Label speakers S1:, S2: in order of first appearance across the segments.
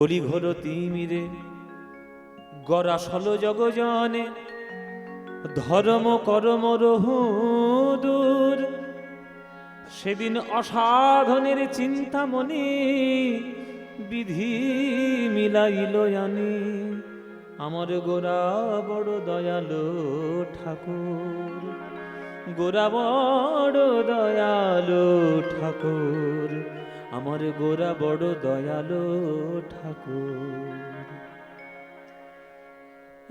S1: কলিঘোর তিমিরে গরাসল জগজনে ধর্ম কর্ম রহু দূর। সেদিন অসাধনের চিন্তামণি বিধি মিলাইল আনি। আমার গোরা বড় দয়ালু ঠাকুর, গোরা বড় দয়ালু ঠাকুর, আমার গোরা বড় দয়ালু ঠাকুর।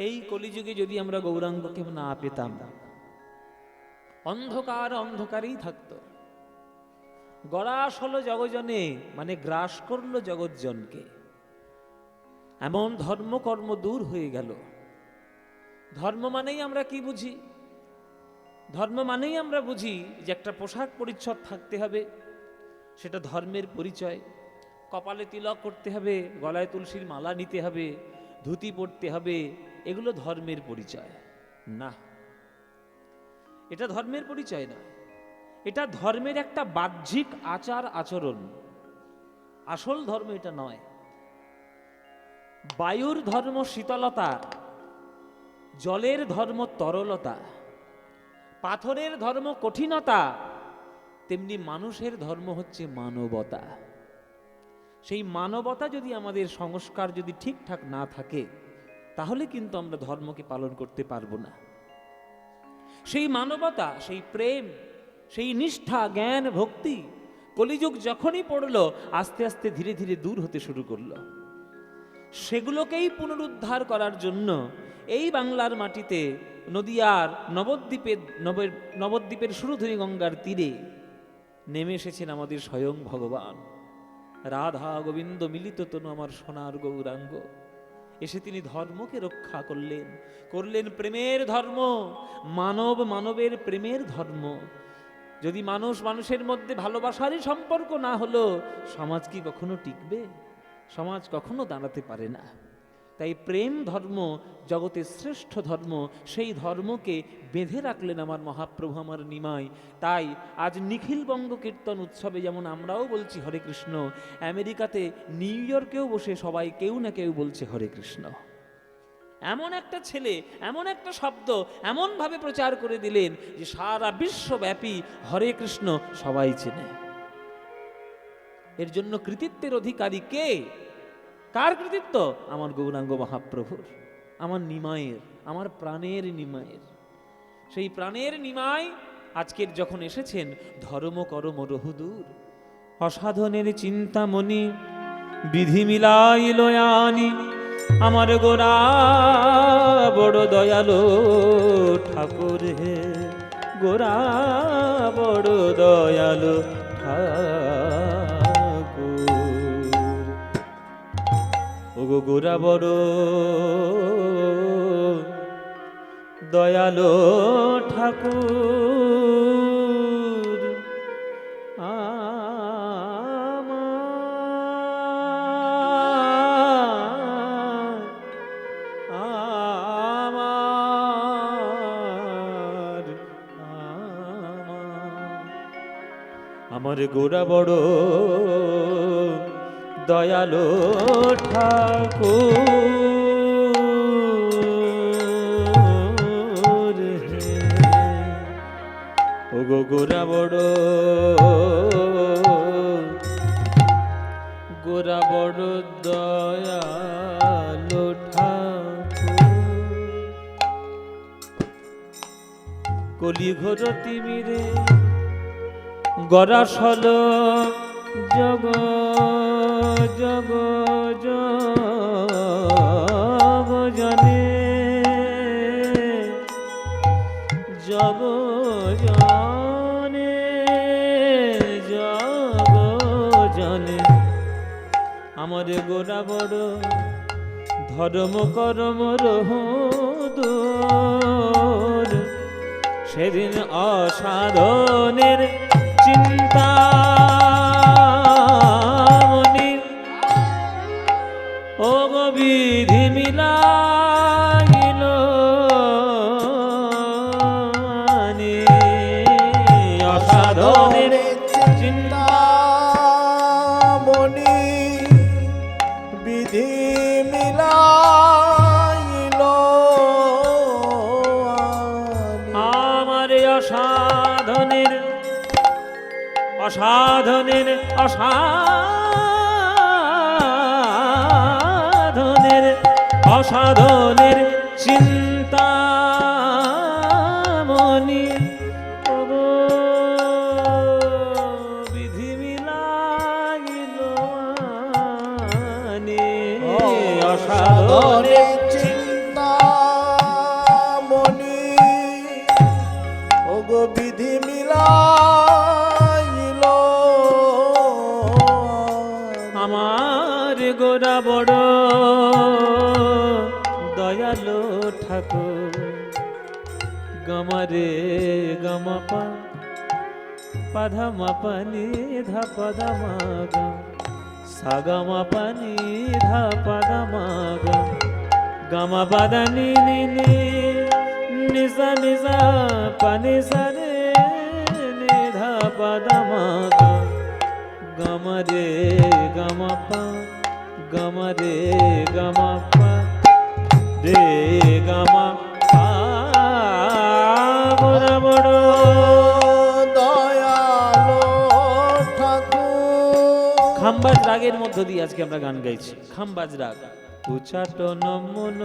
S1: এই কলিযুগে যদি আমরা গৌরাঙ্গকে না পেতাম, অন্ধকার অন্ধকারেই থাকতো। গরাস হলো জগজনে, মানে গ্রাস করলো জগৎজনকে। এমন ধর্মকর্ম দূর হয়ে গেল। ধর্ম মানেই আমরা কি বুঝি? ধর্ম মানেই আমরা বুঝি যে একটা পোশাক পরিচ্ছদ থাকতে হবে, সেটা ধর্মের পরিচয়। কপালে তিলক করতে হবে, গলায় তুলসীর মালা নিতে হবে, ধুতি পরতে হবে, এগুলো ধর্মের পরিচয় না। এটা ধর্মের পরিচয় না, এটা ধর্মের একটা বাহ্যিক আচার আচরণ। আসল ধর্ম এটা নয়। বায়ুর ধর্ম শীতলতা, জলের ধর্ম তরলতা, পাথরের ধর্ম কঠিনতা, তেমনি মানুষের ধর্ম হচ্ছে মানবতা। সেই মানবতা যদি আমাদের সংস্কার যদি ঠিকঠাক না থাকে, তাহলে কিন্তু আমরা ধর্মকে পালন করতে পারবো না। সেই মানবতা, সেই প্রেম, সেই নিষ্ঠা, জ্ঞান, ভক্তি কলিযুগ যখনই পড়লো, আস্তে আস্তে ধীরে ধীরে দূর হতে শুরু করলো। সেগুলোকেই পুনরুদ্ধার করার জন্য এই বাংলার মাটিতে নদিয়ার নবদ্বীপের সুরধুনী গঙ্গার তীরে নেমে এসেছেন আমাদের স্বয়ং ভগবান। রাধা গোবিন্দ মিলিত তনু আমার সোনার গৌরাঙ্গ। এসে তিনি ধর্মকে রক্ষা করলেন প্রেমের ধর্ম, মানব মানবের প্রেমের ধর্ম। যদি মানুষ মানুষের মধ্যে ভালোবাসারই সম্পর্ক না হলো, সমাজ কি কখনো টিকবে? সমাজ কখনো দাঁড়াতে পারে না। তাই প্রেম ধর্ম জগতের শ্রেষ্ঠ ধর্ম, সেই ধর্মকে বেঁধে রাখলেন আমার মহাপ্রভু, আমার নিমাই। তাই আজ নিখিল বঙ্গ কীর্তন উৎসবে যেমন আমরাও বলছি হরে কৃষ্ণ, আমেরিকাতে নিউ ইয়র্কেও বসে সবাই কেউ না কেউ বলছে হরে কৃষ্ণ। এমন একটা ছেলে, এমন একটা শব্দ এমনভাবে প্রচার করে দিলেন যে সারা বিশ্বব্যাপী হরে কৃষ্ণ সবাই চেনে। এর জন্য কৃতিত্বের অধিকারী কে? কার কৃতিত্ব? আমার গৌরাঙ্গ মহাপ্রভুর, আমার নিমায়ের, আমার প্রাণের নিমায়ের। সেই প্রাণের নিমাই আজকের যখন এসেছেন, ধর্ম করম রহুদূর। অসাধনের চিন্তামণি বিধি মিলাইল আনি। আমার গোরা বড় দয়ালু ঠাকুর হে, গোরা বড় দয়ালু ঠাকুর। ওগো গোরা বড় দয়ালু ঠাকুর, আমার গোরা বড় দয়ালু ঠাকুর হে। ওগো গোরা বড় দয়ালু ঠাকুর। কলিঘোর তিমিরে গরাসল জগ জগ জগজনে, জগজনে জগজনে। আমার গোরা বড় ধর্ম করম রহুদূর। সেদিন অসাধনের চিন্তামণি ও গো বিধি মিলাইল আনি। অসাধনের চিন্তামণি
S2: বিধি মিলাইল
S1: আমার অসাধনের অসাধনের অসাধনের অসাধনের চিন্তামণি ওগো বিধি মিলাইল আনে। অসাধনের
S2: চিন্তামণি ওগো বিধি মিলাইল
S1: আমার গোরা বড় দয়ালো ঠাকুর গমরে গমপা পধমা পানি ধা পদমা গা সাগমা পানি ধা পদমা গা গমা পদনি নি নি নিসা নিসা পানি সরে নি ধা পদমা গা গমরে গমপা গমরে গমপা রে গমা গোরা বড়
S2: দয়ালো ঠাকুর
S1: খাম্বাজ রাগের মধ্য দিয়ে আজকে আমরা গান গাইছি। খাম্বাজ রাগ। উচাটন মন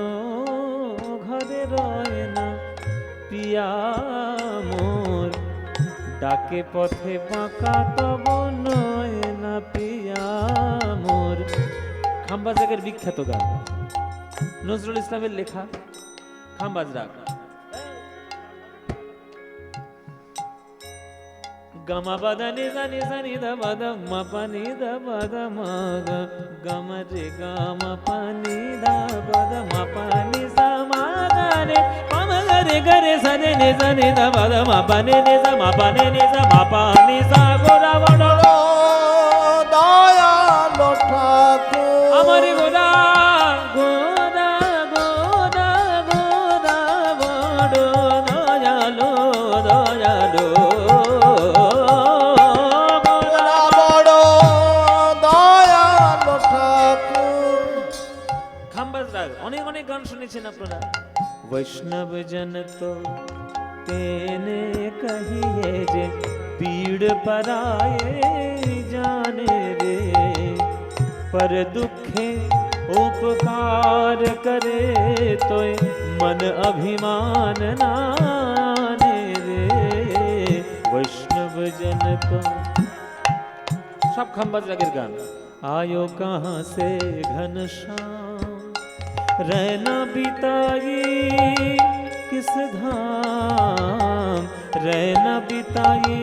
S1: ঘরে রয় না পিয়া মোর ডাকে পথে বাঁকা তব নয় না পিয়া মোর। খাম্বাজ রাগের বিখ্যাত গান, নজরুল ইসলামের লেখা খাম্বাজ রাগ। গমা বাদানি জানি জানি দা বাদা মা পানি দা বাদা মা গা গমা রে গামা পানি দা বাদা মা পানি সা মা গা রে মা গা রে গা রে সা রে নে জানি দা বাদা মা পানি নে সা মা পানি নে সা মা পানি সা গোরা বড়
S2: দয়ালো ঠাকুর
S1: আমার গোরা গোরা গোরা গোরা বড় দয়ালো দয়ালো অনেক অনেক গান শুনেছেন আপনারা। বৈষ্ণব জন তো তেনে কহিয়ে যে पीड़ पराए जाने रे पर दुखे उपकार करे तो मन अभिमान नाने रे वैष्णव जन तो सब खंबाज लगेर गान। आयो कहाँ से घनश्याम रहना बिताई किस धाम रहना बिताई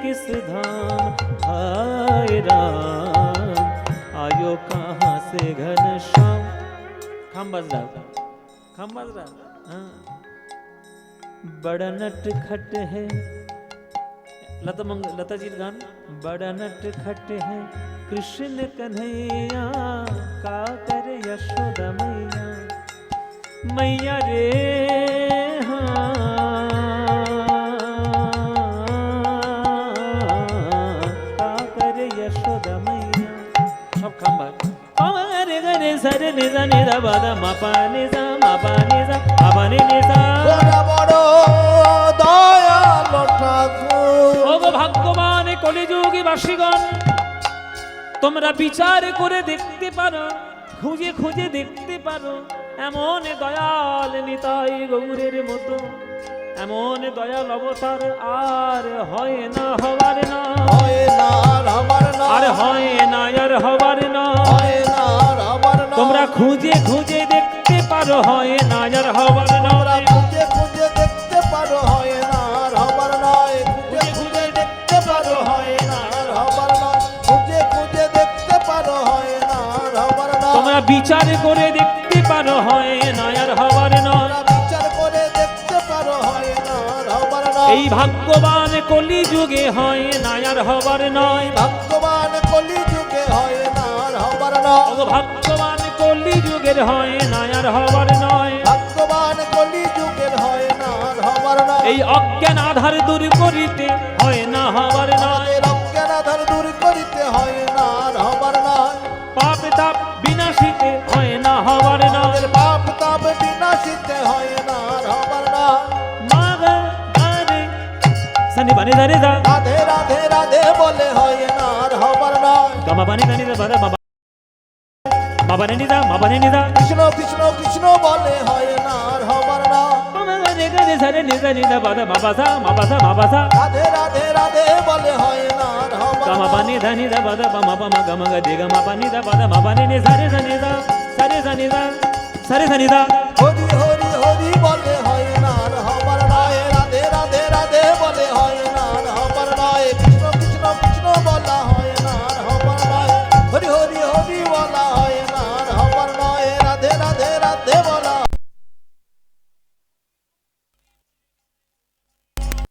S1: किस धाम हाय राम आयो कहाँ से घनश्याम। खंबाज हाँ बड़ा नट खट है लता जी गान। बड़ा नट खट है कृष्ण कन्हैया का कर यशोदा मैया मैया रे हाँ का कर यशोदा मैया। सब खंबा रे गरे सरे नि सा नि दा बा दा मा पा नि सा मा पा नि सा मा पा नि नि सा।
S2: গোরা বড় দয়ালো ঠাকুর
S1: ওগো ভাগ্যবান কলিযুগী বাসীগণ তোমরা বিচার করে দেখতে পারো খুঁজে খুঁজে দেখতে পারো এমন দয়াল নিতাই গৌরের মতো এমন দয়াল অবতার আর হয় না হবার না
S2: হয় না হবার না
S1: আর হয় না আর হবার না
S2: হয় না হবার না।
S1: তোমরা খুঁজে খুঁজে দেখতে পারো হয় না আর হবার না
S2: খুঁজে খুঁজে দেখতে পারো হয় না হবার নয় খুঁজে খুঁজে দেখতে পারো হয় না হবার নয় খুঁজে খুঁজে দেখতে পারো হয় না হবার নয়।
S1: তোমরা বিচার করে দেখতে পারো হয় না আর হবার নয়
S2: বিচার করে দেখতে পারো হয় না হবার নয়।
S1: এই ভাগ্যবান কলি যুগে হয় না আর হবার নয়
S2: ভাগ্যবান কলি যুগে হয় না হবার নয়
S1: ও ভাগ্যবান কলি যুগের হয় না আর হবার নয়
S2: ভাগ্যবান কলি যুগের হয় না হবার নয়।
S1: এই অজ্ঞান আধার দূর করিতে হয় না হবার নয়
S2: আমাদের অজ্ঞান আধার দূর করিতে হয় না হবার নয়।
S1: পাপ তাপ বিনাশিতে পানি ধানি দা
S2: রাধে রাধে রাধে বলে হয় না আর হবার নয়।
S1: গামা পানি ধানি দা বাদা বাবা বাবা নি দা বাবা নি দা
S2: কৃষ্ণ কৃষ্ণ কৃষ্ণ বলে হয় না আর হবার নয়।
S1: মামা রে রে সারে নি দা বাদা বাবা সা
S2: রাধে রাধে রাধে বলে হয় না আর হবার
S1: গামা
S2: নয়।
S1: পানি ধানি দা বাদা বামা বামা গামা গা দে গামা পানি দা বাদা বাবা নি সারে ধানি দা সারে ধানি দা সারে ধানি দা
S2: হরি হরি হরি বলে হয় না আর হবার নয়। রাধে রাধে রাধে বলে হয় না আর হবার নয়। কৃষ্ণ কৃষ্ণ কৃষ্ণ বলা হয় না আর হবার নয়। হরি হরি হরি বলা হয় না আর হবার নয়। রাধে রাধে রাধে বলা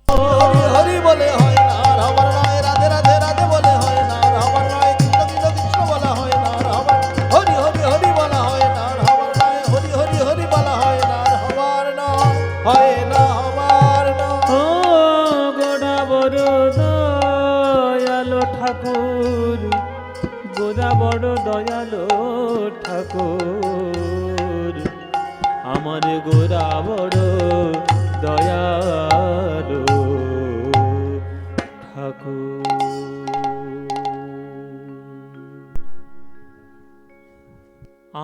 S2: হরি হরি বলে হয় না আর হবার নয়। রাধে রাধে রাধে বলে হয় না আর হবার নয়। কৃষ্ণ কৃষ্ণ কৃষ্ণ বলা হয় না আর হবার হরি হরি হরি বলা হয় না আর হবার নয়। হরি হরি হরি বলা হয় না আর হবার নয়। হয় না হবার নয়।
S1: ও গোড়া বড় দয়ালো ঠাকুর গোড়া বড় দয়ালো ঠাকুর আমার গোড়া বড় দয়ালো ঠাকুর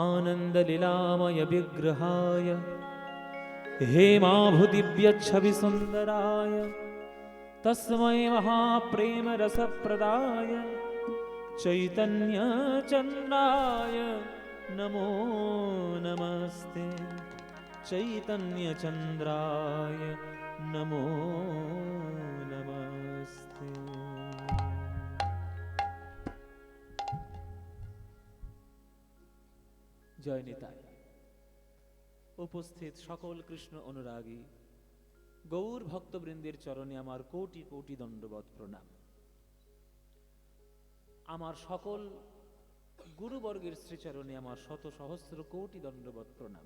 S1: आनंद लीलामय विग्रहाय हेमाभुदिव्यच्छवि सुंदराय तस्मै महाप्रेम रसप्रदाय चैतन्य चंद्राय नमो नमस्ते चैतन्य चंद्राय नमो नमस्ते। জয় নিতাই। উপস্থিত সকল কৃষ্ণ অনুরাগী গৌর ভক্তবৃন্দের চরণে আমার কোটি কোটি দণ্ডবৎ প্রণাম। আমার সকল গুরুবর্গের শ্রীচরণে আমার শত সহস্র কোটি দণ্ডবৎ প্রণাম।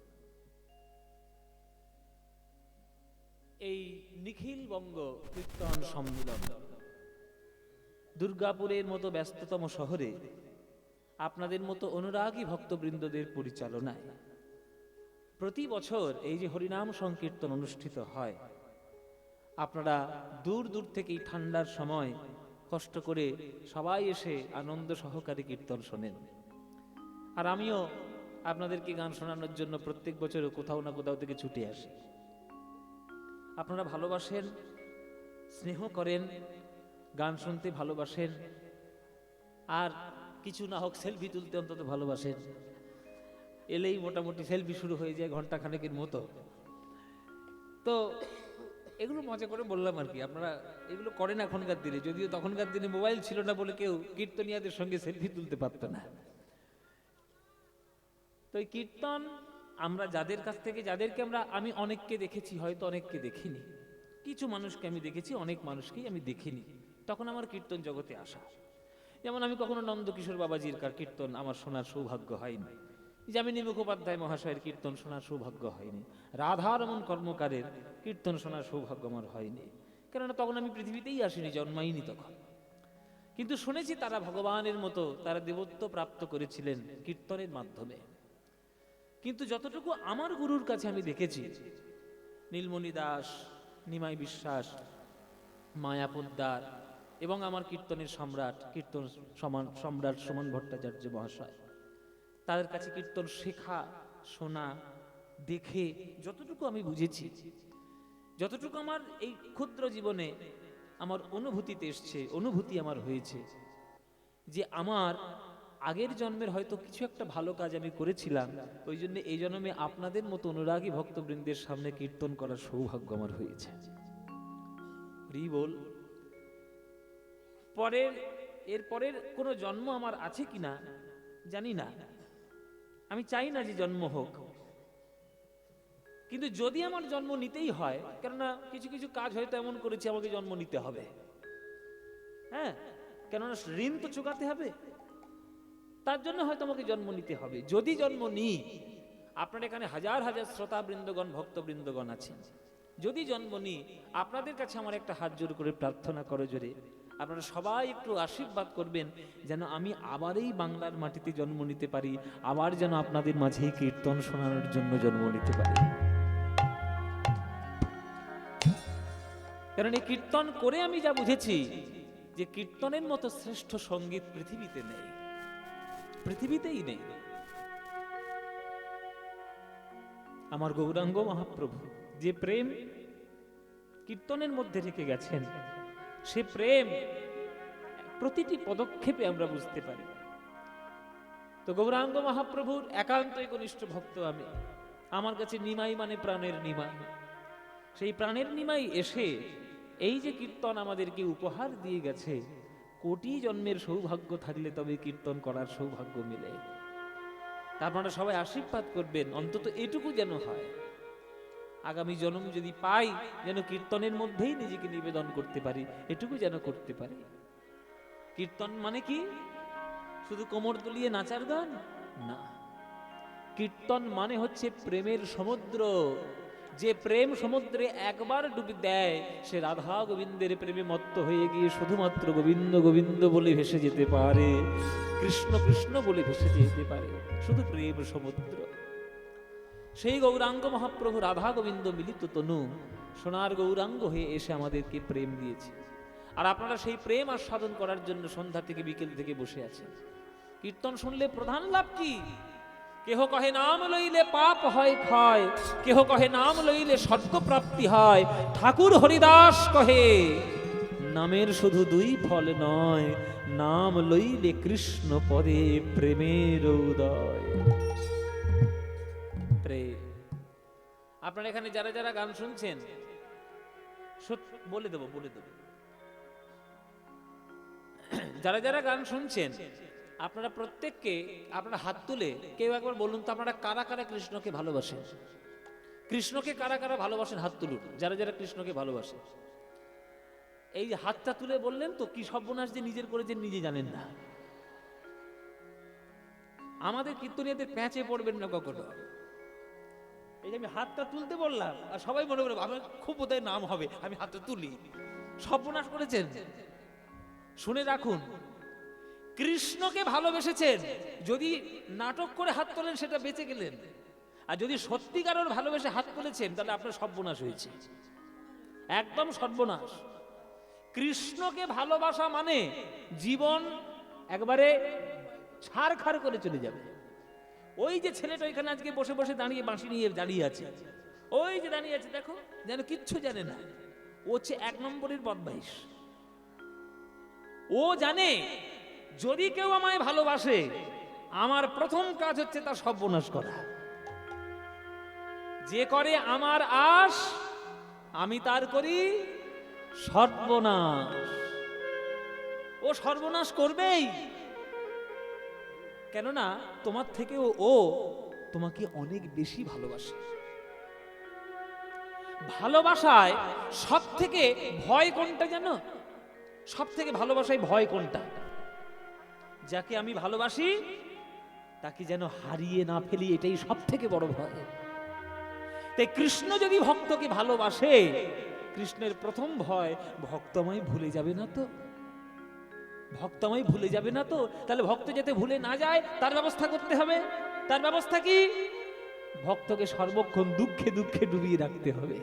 S1: এই নিখিল বঙ্গ কীর্তন সম্মিলন দুর্গাপুরের মতো ব্যস্ততম শহরে আপনাদের মতো অনুরাগী ভক্তবৃন্দদের পরিচালনায় প্রতি বছর এই যে হরিনাম সংকীর্তন অনুষ্ঠিত হয়, আপনারা দূর দূর থেকে এই ঠান্ডার সময় কষ্ট করে সবাই এসে আনন্দ সহকারে কীর্তন শোনেন। আর আমিও আপনাদেরকে গান শোনানোর জন্য প্রত্যেক বছর কোথাও না কোথাও থেকে ছুটে আসি। আপনারা ভালোবাসেন, স্নেহ করেন, গান শুনতে ভালোবাসেন, আর কিছু না হোক সেলফি তুলতে অন্তত ভালোবাসেন। এলেই মোটামুটি সেলফি শুরু হয়ে যায় ঘন্টা খানেকের মতো। তো এগুলো মজা করে বললাম আর কি, আপনারা এগুলো করেন এখনকার দিনে, যদিও তখনকার দিনে মোবাইল ছিল না বলে কেউ কীর্তনিয়াদের সঙ্গে সেলফি তুলতে পারত না। তো এই কীর্তন আমরা যাদের কাছ থেকে আমি অনেককে দেখেছি, হয়তো অনেককে দেখিনি, কিছু মানুষকে আমি দেখেছি, অনেক মানুষকেই আমি দেখিনি। তখন আমার কীর্তন জগতে আসা, যেমন আমি কখনো নন্দকিশোর বাবাজির কীর্তন আমার শোনার সৌভাগ্য হয়নি, যামিনী মুখোপাধ্যায় মহাশয়ের কীর্তন শোনার সৌভাগ্য হয়নি, রাধারমণ কর্মকারের কীর্তন শোনার সৌভাগ্য আমার হয়নি, কেননা তখন আমি পৃথিবীতেই আসিনি, জন্মাইনি তখন। কিন্তু শুনেছি তারা ভগবানের মতো তারা দেবত্ব প্রাপ্ত করেছিলেন কীর্তনের মাধ্যমে। কিন্তু যতটুকু আমার গুরুর কাছে আমি দেখেছি, নীলমণি দাস, নিমাই বিশ্বাস, মায়া পোদ্দার এবং আমার কীর্তনের সম্রাট সম্রাট সুমন ভট্টাচার্য মহাশয়, তাদের কাছে কীর্তন শেখা, শোনা, দেখে যতটুকু আমি বুঝেছি, যতটুকু আমার এই ক্ষুদ্র জীবনে আমার অনুভূতিতে এসছে, অনুভূতি আমার হয়েছে যে আমার আগের জন্মের হয়তো কিছু একটা ভালো কাজ আমি করেছিলাম, ওই জন্য এই জন্মে আপনাদের মতো অনুরাগী ভক্তবৃন্দের সামনে কীর্তন করার সৌভাগ্য আমার হয়েছে। বল এরপরের কোনো জন্ম আমার আছে কিনা জানি না, আমি চাই না যে জন্ম হোক, কিন্তু যদি আমার জন্ম নিতেই হয়, কেননা কিছু কিছু কাজ হয়তো এমন করেছি আমাকে জন্ম নিতে হবে, হ্যাঁ, কেননা ঋণ তো চুকাতে হবে, তার জন্য হয়তো আমাকে জন্ম নিতে হবে। যদি জন্ম নিই, আপনার এখানে হাজার হাজার শ্রোতা বৃন্দগণ, ভক্তবৃন্দগণ আছেন, যদি জন্ম নিই, আপনাদের কাছে আমার একটা হাত জোর করে প্রার্থনা করো জোরে, আপনারা সবাই একটু আশীর্বাদ করবেন যেন আমি আবার এই বাংলার মাটিতে জন্ম নিতে পারি, আবার যেন আপনাদের মাঝেই কীর্তন শোনানোর জন্য জন্ম নিতে পারি। কারণ এই কীর্তন করে আমি যা বুঝেছি যে কীর্তনের মতো শ্রেষ্ঠ সঙ্গীত পৃথিবীতে নেই, পৃথিবীতেই নেই। আমার গৌরাঙ্গ মহাপ্রভু যে প্রেম কীর্তনের মধ্যে রেখে গেছেন, সে প্রেম প্রতিটি পদক্ষেপে আমরা বুঝতে পারি। তো গৌরাঙ্গ মহাপ্রভুর একান্তই ঘনিষ্ঠ ভক্ত আমি। আমার কাছে নিমাই মানে প্রাণের নিমাই। সেই প্রাণের নিমাই এসে এই যে কীর্তন আমাদেরকে উপহার দিয়ে গেছে, কোটি জন্মের সৌভাগ্য থাকলে তবে কীর্তন করার সৌভাগ্য মিলে। তা আপনারা সবাই আশীর্বাদ করবেন, অন্তত এটুকু যেন হয়, আগামী জন্ম যদি পাই যেন কীর্তনের মধ্যেই নিজেকে নিবেদন করতে পারি, এটুকু যেন করতে পারি। কীর্তন মানে কি শুধু কোমর দুলিয়ে নাচার গান না, কীর্তন মানে হচ্ছে প্রেমের সমুদ্র। যে প্রেম সমুদ্রে একবার ডুবে দেয়, সে রাধা গোবিন্দের প্রেমে মত্ত হয়ে গিয়ে শুধুমাত্র গোবিন্দ গোবিন্দ বলে ভেসে যেতে পারে, কৃষ্ণ কৃষ্ণ বলে ভেসে যেতে পারে, শুধু প্রেম সমুদ্র। সেই গৌরাঙ্গ মহাপ্রভু রাধা গোবিন্দ মিলিত তনু সোনার গৌরাঙ্গ হয়ে এসে আমাদেরকে প্রেম দিয়েছে। আর আপনারা সেই প্রেম আস্বাদন করার জন্য সন্ধ্যা থেকে বিকেল থেকে বসে আছেন। কীর্তন শুনলে প্রধান লাভ কি? কেহ কহে নাম লইলে পাপ হয় ক্ষয়, কেহ কহে নাম লইলে স্বর্গ প্রাপ্তি হয়। ঠাকুর হরিদাস কহে নামের শুধু দুই ফল নয়, নাম লইলে কৃষ্ণ পদে প্রেমের উদয়। প্রেম। আপনারা এখানে যারা যারা গান শুনছেন, বলে দেব যারা যারা গান শুনছেন, আপনারা প্রত্যেককে আপনারা হাত তুলে কেউ একবার বলুন তো আপনারা কারা কারা কৃষ্ণকে ভালোবাসেন। কৃষ্ণকে কারা কারা ভালোবাসেন হাত তুলুন, যারা যারা কৃষ্ণকে ভালোবাসেন। এই যে হাতটা তুলে বললেন তো কি সর্বনাশ যে নিজের করে যে নিজে জানেন না। আমাদের কীর্তনীয়দের প্যাঁচে পড়বেন না কখনো। এই যে আমি হাতটা তুলতে বললাম আর সবাই মনে করে আমার খুব বোধহয় নাম হবে, আমি হাতটা তুলি, সর্বনাশ করেছেন। শুনে রাখুন, কৃষ্ণকে ভালোবেসেছেন, যদি নাটক করে হাত তোলেন সেটা বেঁচে গেলেন, আর যদি সত্যিকারের ভালোবেসে হাত তুলেছেন তাহলে আপনার সর্বনাশ হয়েছে, একদম সর্বনাশ। কৃষ্ণকে ভালোবাসা মানে জীবন একবারে ছাড়খাড় করে চলে যাবে। ওই যে ছেলেটা ওইখানে আজকে বসে বসে দাঁড়িয়ে বাঁশি নিয়ে দাঁড়িয়ে আছে, ওই যে দাঁড়িয়ে আছে দেখো, যেন কিচ্ছু জানে না, ও হচ্ছে 1 নম্বরের বদমাইশ। ও জানে যদি কেউ আমায় ভালোবাসে আমার প্রথম কাজ হচ্ছে তার সর্বনাশ করা। যে করে আমার আশ আমি তার করি সর্বনাশ। ও সর্বনাশ করবেই, কেননা তোমার থেকেও ও তোমাকে অনেক বেশি ভালোবাসে। ভালোবাসায় সব থেকে ভয় কোনটা জানো? সব থেকে ভালোবাসায় ভয় কোনটা? যাকে আমি ভালোবাসি তাকে যেন হারিয়ে না ফেলি, এটাই সব থেকে বড় ভয়। তাই কৃষ্ণ যদি ভক্তকে ভালোবাসে, কৃষ্ণের প্রথম ভয় ভক্ত আমায় ভুলে যাবে না তো, ভক্ত আমায় ভুলে যাবে না তো। তাহলে ভক্ত যাতে ভুলে না যায় তার ব্যবস্থা করতে হবে। তার ব্যবস্থা কি? ভক্তকে সর্বক্ষণ দুঃখে দুঃখে ডুবিয়ে রাখতে হবে।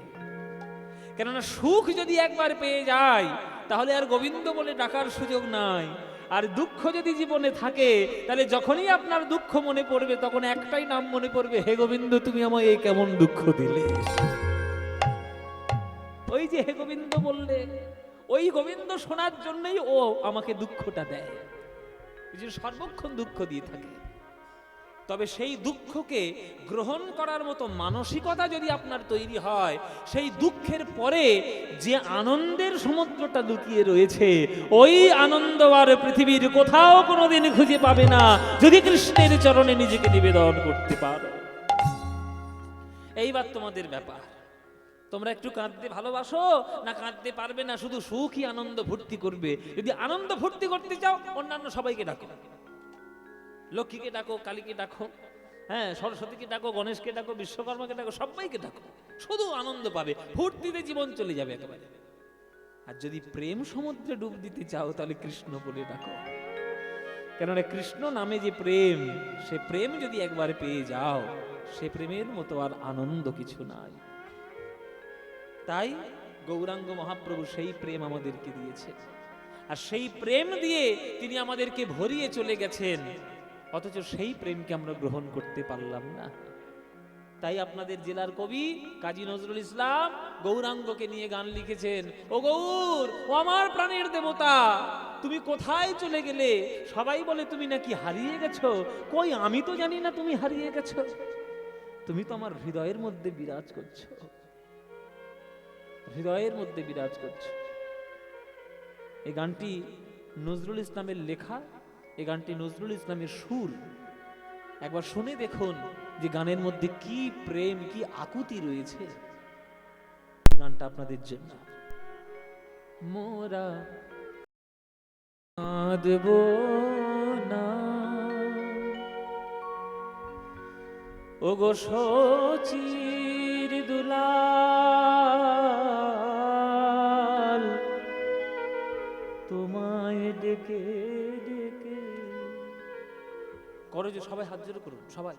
S1: কেননা সুখ যদি একবার পেয়ে যায় তাহলে আর গোবিন্দ বলে ডাকার সুযোগ নাই। আর দুঃখ যদি জীবনে থাকে তাহলে যখনই আপনার দুঃখ মনে পড়বে তখন একটাই নাম মনে পড়বে, হে গোবিন্দ তুমি আমায় এই কেমন দুঃখ দিলে। ওই যে হে গোবিন্দ বললে, ওই গোবিন্দ শোনার জন্যই ও আমাকে দুঃখটা দেয়, সর্বক্ষণ দুঃখ দিয়ে থাকে। তবে সেই দুঃখকে গ্রহণ করার মতো মানসিকতা যদি আপনার তৈরি হয়, সেই দুঃখের পরে যে আনন্দের সমুদ্রটা লুকিয়ে রয়েছে, ওই আনন্দ আর পৃথিবীর কোথাও কোনোদিন খুঁজে পাবে না যদি কৃষ্ণের চরণে নিজেকে নিবেদন করতে পারো। এইবার তোমাদের ব্যাপার, তোমরা একটু কাঁদতে ভালোবাসো না কাঁদতে পারবে না, শুধু সুখী আনন্দ ভর্তি করবে। যদি আনন্দ ভর্তি করতে চাও অন্যান্য সবাইকে ডাকো, লক্ষ্মীকে ডাকো, কালীকে ডাকো, হ্যাঁ সরস্বতীকে ডাকো, গণেশকে ডাকো, বিশ্বকর্মাকে ডাকো, সবাইকে ডাকো, শুধু আনন্দ পাবে, ফুর্তিতে জীবন চলে যাবে একেবারে। আর যদি প্রেম সমুদ্রে ডুব দিতে চাও তাহলে কৃষ্ণ বলে ডাকো, কেননা কৃষ্ণ নামে যে প্রেম, সে প্রেম যদি একবার পেয়ে যাও সে প্রেমের মতো আর আনন্দ কিছু নাই। তাই গৌরাঙ্গ মহাপ্রভু সেই প্রেম আমাদেরকে দিয়েছে, আর সেই প্রেম দিয়ে তিনি আমাদেরকে ভরিয়ে চলে গেছেন, অথচ সেই প্রেমকে আমরা গ্রহণ করতে পারলাম না। তাই আপনাদের জেলার কবি কাজী নজরুল ইসলাম গৌরাঙ্গকে নিয়ে গান লিখেছেন। ও গৌর, ও আমার প্রাণের দেবতা, তুমি কোথায় চলে গেলে? সবাই বলে তুমি নাকি হারিয়ে গেছো। কই, আমি তো জানি না তুমি হারিয়ে গেছো, তুমি তো আমার হৃদয়ের মধ্যে বিরাজ করছো, হৃদয়ের মধ্যে বিরাজ করছো। এই গানটি নজরুল ইসলামের লেখা, এই গানটি নজরুল ইসলামের সুর। একবার শুনে দেখুন যে গানের মধ্যে কি প্রেম, কি আকুতি রয়েছে। এই গানটা আপনাদের জন্য। মোরা কাঁদবো না, ওগো শচীর দুলাল, তোমায় ডেকে ডেকে। করো যে সবাই হাত জোড় করুন, সবাই।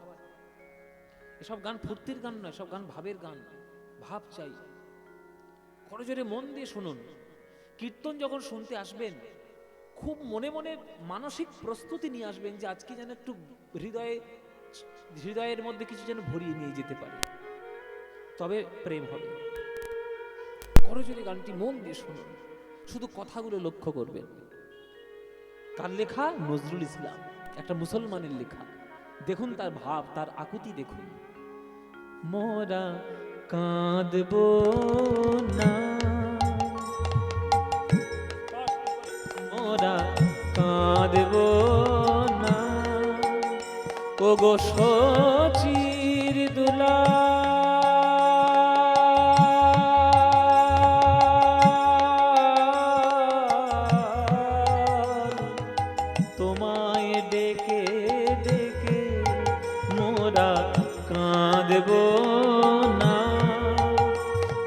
S1: এসব গান ফুর্তির গান নয়, সব গান ভাবের গান, ভাব চাই। করো জোরে মন দিয়ে শুনুন। কীর্তন যখন শুনতে আসবেন, খুব মনে মনে মানসিক প্রস্তুতি নিয়ে আসবেন যে আজকে যেন একটু হৃদয়ের মধ্যে কিছু যেন ভরিয়ে নিয়ে যেতে পারে, তবে প্রেম হবে। করো জোরে গানটি মন দিয়ে শুনুন, শুধু কথাগুলো লক্ষ্য করবেন। কার লেখা? নজরুল ইসলাম, একটা মুসলমানের লেখা। দেখুন তার ভাব, তার আকুতি দেখুন। মোরা কাঁদবো না, মোরা কাঁদবো না, ওগো শচীর দুলাল, তোমায় ডেকে ডেকে মোরা কাঁদবো না,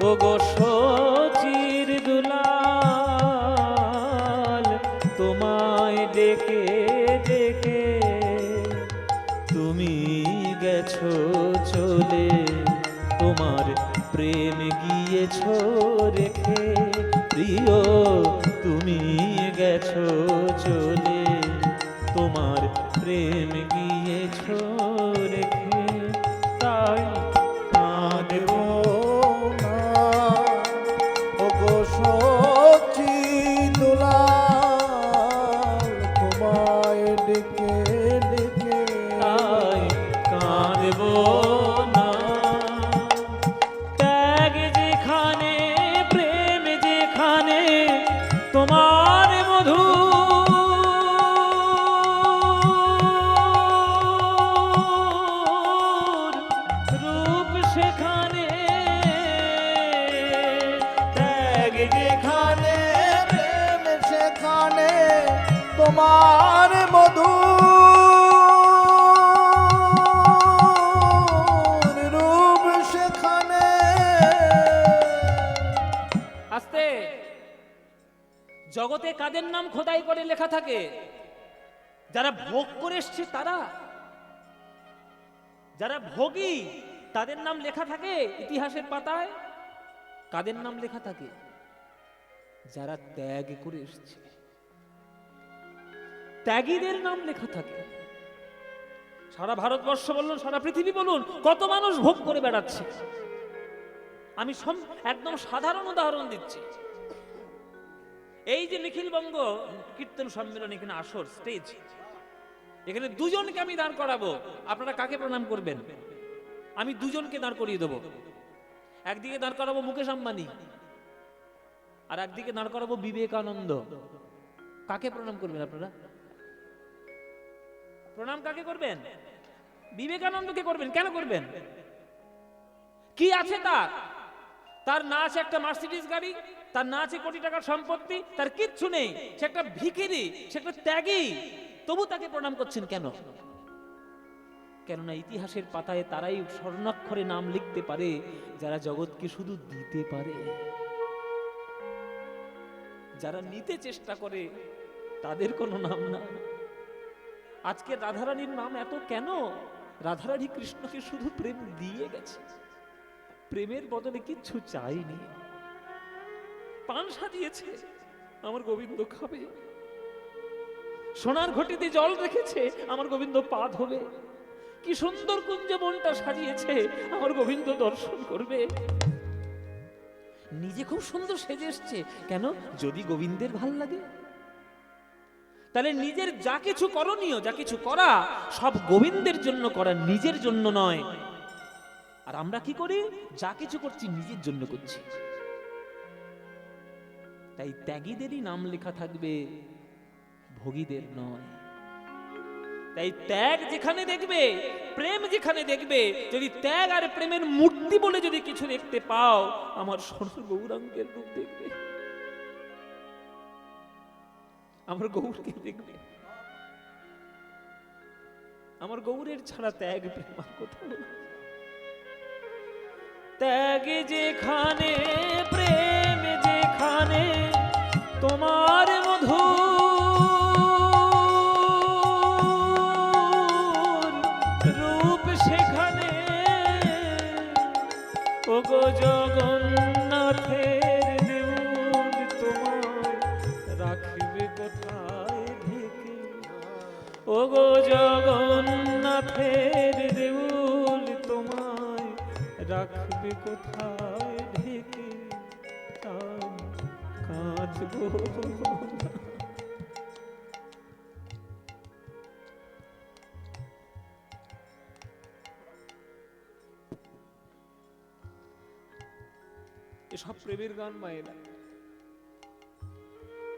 S1: ওগো শচীর দুলাল, তোমায় ডেকে ডেকে। তুমি গেছো চলে, তোমার প্রেম গিয়েছো রেখে, প্রিয় তুমি গেছো চলে, তোমার প্রেম গিয়েছো রেখে। তাই
S2: কাঁদবো না, ওগো শচীর দুলাল, তোমায় ডেকে ডেকে।
S1: তাই কাঁদবো না। ত্যাগ যেখানে, প্রেম যেখানে, তোমার মধু রূপ সেখানে, ত্যাগ যেখানে,
S2: প্রেম সেখানে, তোমার মধু রূপ সেখানে।
S1: আস্তে। জগতে কাদের নাম খোদাই করে লেখা থাকে? যারা ভোগ করে এসছে তারা, যারা ভোগী তাদের নাম লেখা থাকে ইতিহাসের পাতায়। কাদের নাম লেখা থাকে? যারা ত্যাগ করে এসছে, ত্যাগীদের নাম লেখা থাকে। সারা ভারতবর্ষ বলুন, সারা পৃথিবী বলুন, কত মানুষ ভোগ করে বেড়াচ্ছে। আমি একদম সাধারণ উদাহরণ দিচ্ছি। এই যে নিখিলবঙ্গ কীর্তন সম্মেলন, এখানে আসর স্টেজ, এখানে দুজনকে আমি দাঁড় করাবো। আপনারা কাকে প্রণাম করবেন? আমি দুজনকে দাঁড় করিয়ে দেবো। একদিকে দাঁড় করাবো মুকেশ আম্বানি, আর একদিকে দাঁড় করাবো বিবেকানন্দ। কাকে প্রণাম করবেন আপনারা? প্রণাম কাকে করবেন? বিবেকানন্দকে করবেন। কেন করবেন? কি আছে তার? তার না আছে একটা মার্সিডিজ গাড়ি, তার না আছে কোটি টাকার সম্পত্তি, তার কিচ্ছু নেই। সে একটা ভিখিরি, সে একটা ত্যাগী, তবু তাকে প্রণাম করছেন কেন? কেননা ইতিহাসের পাতায় তারাই স্বর্ণাক্ষরে নাম লিখতে পারে যারা জগৎকে শুধু দিতে পারে। যারা নিতে চেষ্টা করে তাদের কোনো নাম না। আজকে রাধারানীর নাম এত কেন? রাধারানী কৃষ্ণকে শুধু প্রেম দিয়ে গেছে, প্রেমের বদলে কিচ্ছু চাইনি। পান সাজিয়েছে, আমার গোবিন্দ খাবে। সোনার ঘটিতে জল রেখেছে, আমার গোবিন্দ পা ধোবে। কি সুন্দর কুঞ্জ বনটা সাজিয়েছে, আমার গোবিন্দ দর্শন করবে। নিজে খুব সুন্দর সেজে এসছে, কেন? যদি গোবিন্দের ভাল লাগে। তাহলে নিজের যা কিছু করণীয়, যা কিছু করা, সব গোবিন্দের জন্য করা, নিজের জন্য নয়। আর আমরা কি করি? যা কিছু করছি নিজের জন্য করছি। তাই ত্যাগীদেরই নাম লেখা থাকবে, ভোগীদের নয়। তাই ত্যাগ যেখানে দেখবে, প্রেম যেখানে দেখবে, যদি ত্যাগ আর প্রেমের মূর্তি বলে যদি কিছু দেখতে পাও, আমার সোনার গৌরাঙ্গের রূপ দেখবে, আমার গৌরকে দেখবে। আমার গৌরের ছাড়া ত্যাগ প্রেম আর কোথাও না। ত্যাগ যেখানে, প্রেম যেখানে, তোমার মধু রূপ সেখানে, ওগো জগন্নাথের দেউল তোমার রাখবে কোথায় ঢেকে। ওগো জগন্নাথের দেউল তোমায় রাখবে কোথায় ঢেকে। তাই কাঁদবো না। এসব প্রেমের গান মায়েরা,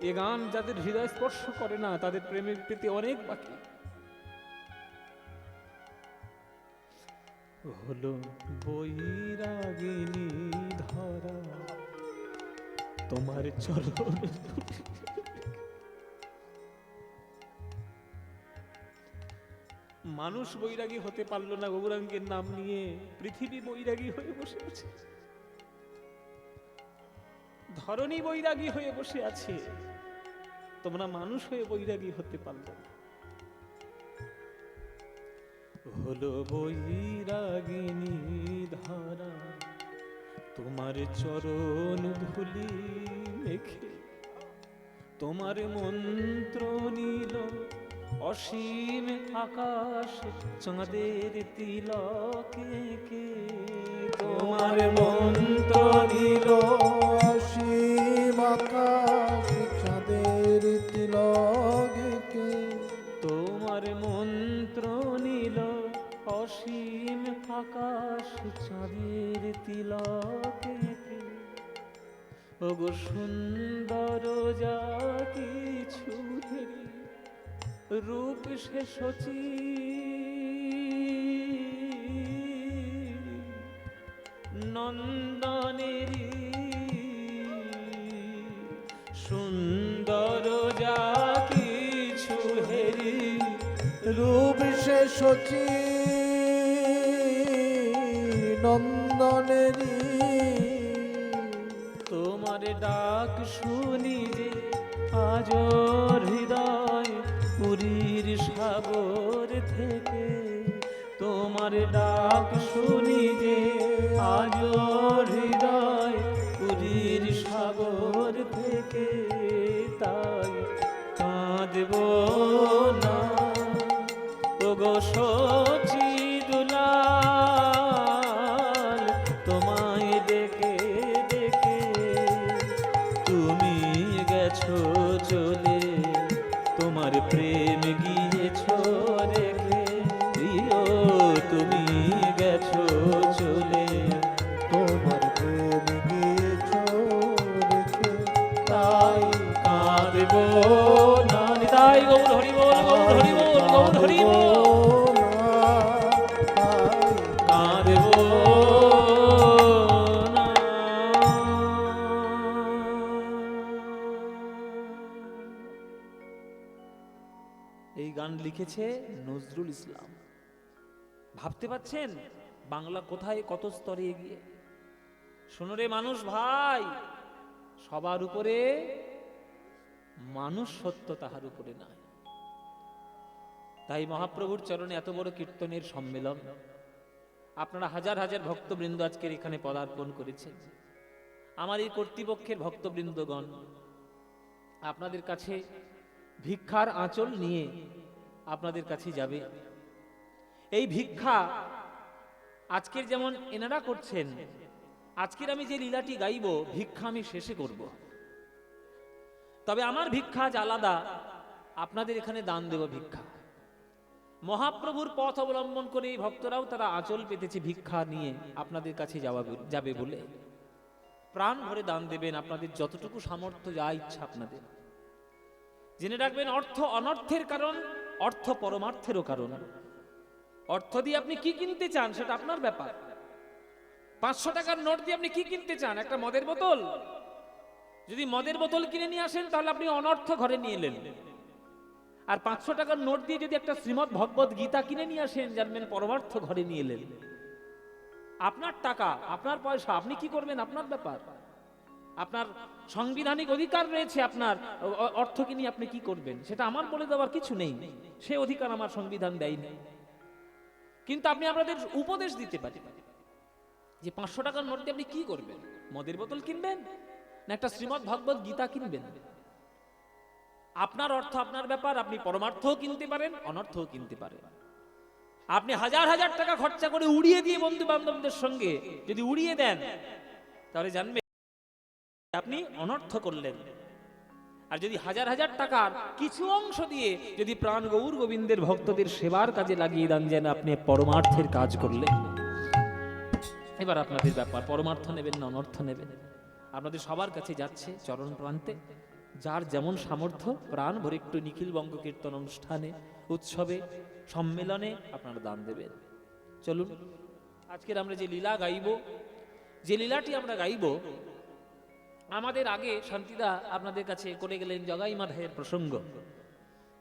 S1: এ গান যাদের হৃদয় স্পর্শ করে না, তাদের প্রেমের প্রতি অনেক বাকি। হলো বৈরাগিনী ধরা তোমার চরণ, মানুষ বৈরাগী হতে পারলো না গৌরাঙ্গের নাম নিয়ে, পৃথিবী বৈরাগী হয়ে বসে আছে, ধরণী বৈরাগী হয়ে বসে আছে, তোমরা মানুষ হয়ে বৈরাগী হতে পারলে না। হলো বৈরাগিনী ধরা তোমার চরণ ধুলি মেখে, তোমার মন্ত্র নীল অসীম আকাশ চাঁদের তিলকে কে। তোমার মন্ত্র নীল
S2: অসীম আকাশ চাঁদের তিলকে,
S1: তোমার মন্ত্র নীল অসীম আকাশ চাঁদের তিলকে কে। ওগো সুন্দর যা কিছু ধেরি রূপ সে শচী, নন্দনেরি সুন্দর যা কিছু হেরি
S2: রূপ সে শচী নন্দনেরি।
S1: তোমার ডাক শুনি যে আজ হৃদয় পুরীর সাগর থেকে। তোমার ডাক শুনি যে আজ হৃদয় পুরীর সাগর থেকে। তাই কাঁদব না ওগো শচী দুলাল, তোমায় ডেকে ডেকে তুমি গেছো চলে, তোমার প্রেম গিয়েছো রেখে। প্রিয় তুমি গেছো চলে,
S2: তোমার প্রেম গিয়েছো রেখে।
S1: তাই কাঁদব না। তাই গৌর হরি বল, গৌর হরি বল, গৌর হরি বল। কাঁদব না। এই গান লিখেছে নজরুল ইসলাম। ভাবতে পাচ্ছেন বাংলা কোথায় কত স্তরে এগিয়ে। শোনো রে মানুষ ভাই, সবার উপরে মানুষ সত্য, তাহার উপরে নাই। তাই মহাপ্রভুর চরণে এত বড় কীর্তনের সম্মেলন, আপনারা হাজার হাজার ভক্তবৃন্দ আজকের এখানে পদার্পণ করেছেন। আমার এই কর্তৃপক্ষের ভক্তবৃন্দগণ আপনাদের কাছে ভিক্ষার আঁচল নিয়ে আপনাদের কাছে যাবে। এই ভিক্ষা আজকের যেমন এনারা করছেন, আজকের আমি যে লীলাটি গাইব ভিক্ষা আমি শেষে করব, তবে আমার ভিক্ষা আজ আলাদা। আপনাদের এখানে দান দেব ভিক্ষা। মহাপ্রভুর পথ অবলম্বন করে এই ভক্তরাও তারা আঁচল পেতেছে ভিক্ষা নিয়ে আপনাদের কাছে যাবে বলে। প্রাণ ভরে দান দেবেন, আপনাদের যতটুকু সামর্থ্য, যা ইচ্ছা আপনাদের। জেনে রাখবেন, অর্থ অনর্থের কারণ, অর্থ পরমার্থেরও কারণ। অর্থ দিয়ে আপনি কি কিনতে চান সেটা আপনার ব্যাপার। 500 টাকার নোট দিয়ে আপনি কি কিনতে চান? একটা মদের বোতল? যদি মদের বোতল কিনে নিয়ে আসেন তাহলে আপনি অনর্থ ঘরে নিয়ে এলেন। আর 500 টাকার নোট দিয়ে যদি একটা শ্রীমদ্ ভগবত গীতা কিনে নিয়ে আসেন, জানবেন পরমার্থ ঘরে নিয়ে এলেন। আপনার টাকা, আপনার পয়সা, আপনি কি করবেন আপনার ব্যাপার। আপনার সাংবিধানিক অধিকার রয়েছে, আপনার অর্থকে নিয়ে আপনি কি করবেন সেটা আমার বলে দেওয়ার কিছু নেই, সে অধিকার আমার সংবিধান দেয়নি। কিন্তু আপনি আপনাদের উপদেশ দিতে পারেন যে 500 টাকার নোট দিয়ে আপনি কি করবেন। মদের বোতল কিনবেন না একটা শ্রীমদ্ ভগবত গীতা কিনবেন? আপনার অর্থ আপনার ব্যাপার। আপনি পরমার্থও কিনতে পারেন, অনর্থও কিনতে পারেন। আপনি হাজার হাজার টাকা খরচা করে উড়িয়ে দিয়ে বন্ধু বান্ধবদের সঙ্গে যদি উড়িয়ে দেন, তাহলে জানবেন আপনি অনর্থ করলেন। আর যদি হাজার হাজার টাকার কিছু অংশ দিয়ে যদি প্রাণ গৌর গোবিন্দের ভক্তদের সেবার কাজে লাগিয়ে দেন, যেন আপনি পরমার্থের কাজ করলেন। এবার আপনাদের ব্যাপার, পরমার্থ নেবেন না অনর্থ নেবেন। আপনাদের সবার কাছে যাচ্ছে চরণ প্রান্তে, যার যেমন সামর্থ্য প্রাণ ভরে একটু নিখিল বঙ্গ কীর্তন অনুষ্ঠানে, উৎসবে, সম্মেলনে আপনারা দান দেবেন। চলুন, আজকের আমরা যে লীলা গাইব, যে লীলাটি আমরা গাইব, আমাদের আগে শান্তিদা আপনাদের কাছে করে গেলেন জগাই মাধায়ের প্রসঙ্গ।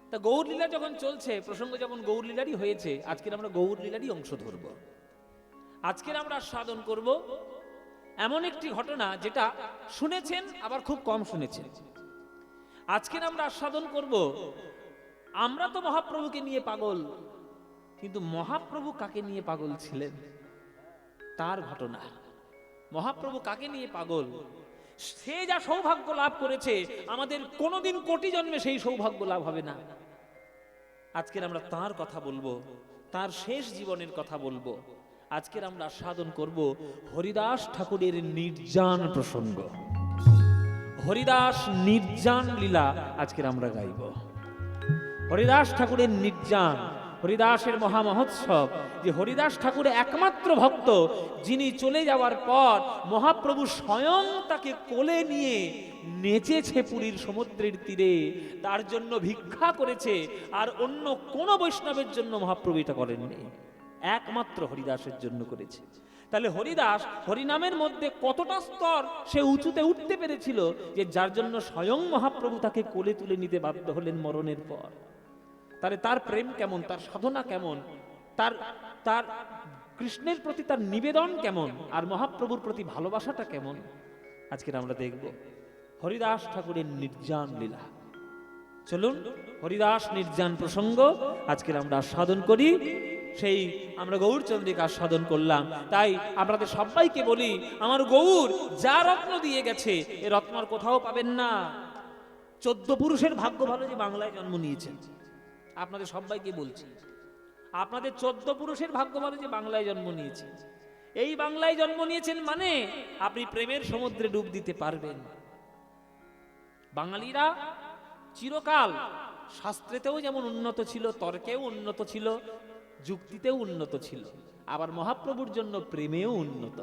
S1: তা গৌর লীলা যখন চলছে, প্রসঙ্গ যখন গৌর লীলারই হয়েছে, আজকের আমরা গৌর লীলারই অংশ ধরব। আজকের আমরা আস্বাদন করব এমন একটি ঘটনা যেটা শুনেছেন আবার খুব কম শুনেছেন। আজকের আমরা আস্বাদন করব, আমরা তো মহাপ্রভুকে নিয়ে পাগল, কিন্তু মহাপ্রভু কাকে নিয়ে পাগল ছিলেন তার ঘটনা। মহাপ্রভু কাকে নিয়ে পাগল, সে যা সৌভাগ্য লাভ করেছে, আমাদের কোনোদিন কোটি জন্মে সেই সৌভাগ্য লাভ হবে না। আজকের আমরা তার কথা বলবো, তার শেষ জীবনের কথা বলবো। আজকের আমরা আস্বাদন করব হরিদাস ঠাকুরের নির্জান প্রসঙ্গ, হরিদাস নির্জান লীলা আজকের আমরা গাইব। হরিদাস ঠাকুরের নির্জান, হরিদাসের মহামহোৎসব, যে হরিদাস ঠাকুরের একমাত্র ভক্ত, যিনি চলে যাওয়ার পর মহাপ্রভু স্বয়ং তাকে কোলে নিয়ে নেচেছে পুরীর সমুদ্রের তীরে, তার জন্য ভিক্ষা করেছে। আর অন্য কোন বৈষ্ণবের জন্য মহাপ্রভু এটা করেননি, একমাত্র হরিদাসের জন্য করেছে। তাহলে হরিদাস হরিনামের মধ্যে কতটা স্তর সে উঁচুতে উঠতে পেরেছিল, যে যার জন্য স্বয়ং মহাপ্রভু তাকে কোলে তুলে নিতে বাধ্য হলেন মরণের পর। তাহলে তার প্রেম কেমন, তার সাধনা কেমন, তার তার কৃষ্ণের প্রতি তার নিবেদন কেমন, আর মহাপ্রভুর প্রতি ভালোবাসাটা কেমন, আজকের আমরা দেখব হরিদাস ঠাকুরের নির্জান লীলা। চলুন, হরিদাস নির্জান প্রসঙ্গ আজকের আমরা আস্বাদন করি। সেই আমরা গৌরচন্দ্রিকা আস্বাদন করলাম। তাই আপনাদের সবাইকে বলি, আমার গৌর যা রত্ন দিয়ে গেছে, এ রত্ন আর কোথাও পাবেন না। 14 পুরুষের ভাগ্য ভালো যে বাংলায় জন্ম নিয়েছেন। আপনাদের সবাইকে বলছি, আপনাদের 14 পুরুষের ভাগ্য ভালো যে বাংলায় জন্ম নিয়েছেন। এই বাংলায় জন্ম নিয়েছেন মানে আপনি প্রেমের সমুদ্রে ডুব দিতে পারবেন। বাঙালিরা চিরকাল শাস্ত্রেতেও যেমন উন্নত ছিল, তর্কেও উন্নত ছিল, যুক্তিতেও উন্নত ছিল, আবার মহাপ্রভুর জন্য প্রেমেও উন্নত।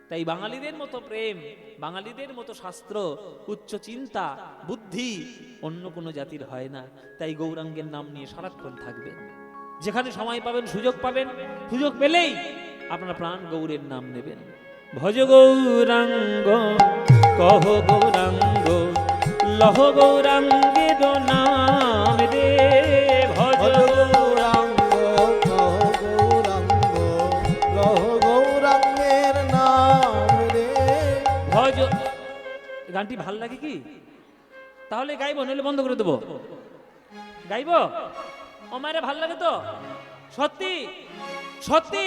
S1: তাই বাঙালিদের মতো প্রেম, বাঙালিদের মতো শাস্ত্র, উচ্চ চিন্তা, বুদ্ধি অন্য কোনো জাতির হয় না। তাই গৌরাঙ্গের নাম নিয়ে সারাক্ষণ থাকবেন, যেখানে সময় পাবেন, সুযোগ পাবেন, সুযোগ পেলেই আপনারা প্রাণ গৌরের নাম নেবেন। ভজ গৌরাঙ্গ কহ গৌরাঙ্গ লহ গৌরাঙ্গের নাম রে, ভজ
S2: গৌরাঙ্গ কহ গৌরাঙ্গ লহ গৌরাঙ্গের নাম রে।
S1: ভজ। গানটি ভাল লাগে কি? তাহলে গাইব, নইলে বন্ধ করে দেবো। গাইব? ও মায়েরা ভাল লাগে তো? সত্যি সত্যি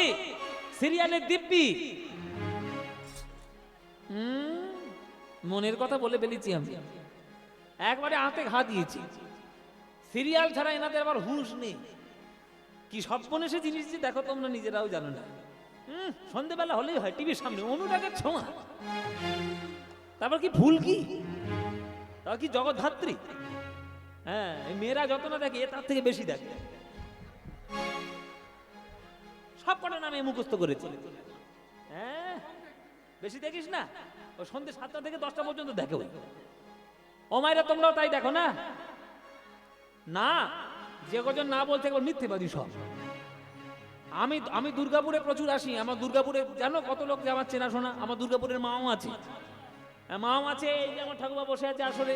S1: সিরিয়ালের দিব্যি। মনের কথা বলে ফেলেছি আমি, একবারে হাতে ঘা দিয়েছি। সিরিয়াল ছাড়া এনাদের আবার হুঁশ নেই। কি সর্বনেশে জিনিস যে দেখো তোমরা নিজেরাও জানো না। সন্ধেবেলা হলেই হয় টিভির সামনে অনুরাগের ছোঁয়া, তারপর কি ভুল কি, তারপর কি জগৎধাত্রী। হ্যাঁ, এই মেয়েরা যত না দেখে তার থেকে বেশি দেখে। সব কটা নামে মুখস্থ করেছে। হ্যাঁ, বেশি দেখিস না, ও সন্ধ্যে 7টা থেকে 10টা পর্যন্ত দেখে। ও মায়েরা তোমরাও তাই দেখো না? না, যে কজন না বলছে একবার মিথ্যেবাদী সব। আমি দুর্গাপুরে প্রচুর আসি। আমার দুর্গাপুরে জানো কত লোক যে আমার চেনাশোনা। আমার দুর্গাপুরের মাও আছে, মাও আছে। এই যে আমার ঠাকুমা বসে আছে আসলে,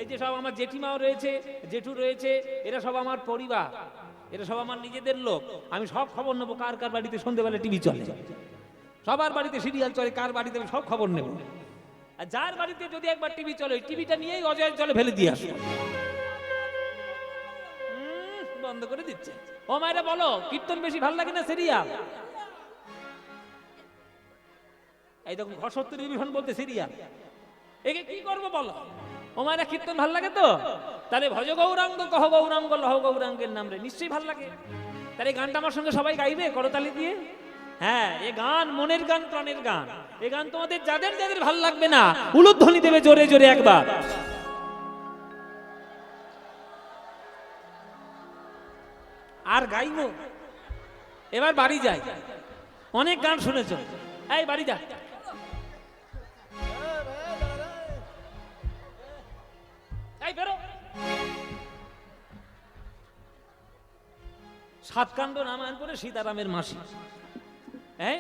S1: এই যে সব আমার জেঠিমাও রয়েছে, জেঠু রয়েছে, এরা সব আমার পরিবার, এরা সব আমার নিজেদের লোক। আমি সব খবর নেবো কার কার বাড়িতে সন্ধ্যেবেলা টিভি চলে, সবার বাড়িতে সিরিয়াল চলে, কার বাড়িতে আমি সব খবর নেব। আর যার বাড়িতে যদি একবার টিভি চলে, টিভিটা নিয়েই অজয়ের জলে ফেলে দিয়ে আসো, বন্ধ করে দিচ্ছে। ও মায়েরা বলো, কীর্তন বেশি ভালো লাগে না সিরিয়াল? এই দেখুন ঘর বিভীষণ বলতে সিরিয়াল, একে কি করবো বলো? ও মায়েরা কীর্তন ভাল লাগে তো? তাহলে ভজ গৌরাঙ্গ কহ গৌরাঙ্গ লহ গৌরাঙ্গের নাম রে, নিশ্চয়ই ভাল লাগে। তাহলে এই গানটা আমার সঙ্গে সবাই গাইবে করতালি দিয়ে। হ্যাঁ, এ গান মনের গান, প্রাণের গান। এ গান তোমাদের যাদের যাদের ভাল লাগবে না, উলুধ্বনি দেবে জোরে জোরে একবার। আর গাইবো? এবার বাড়ি যাই, অনেক গান শুনেছ, এই বাড়ি যা। এই বেরো। সাতকাণ্ড রামায়ণ করে সীতারামের মাসি। হ্যাঁ,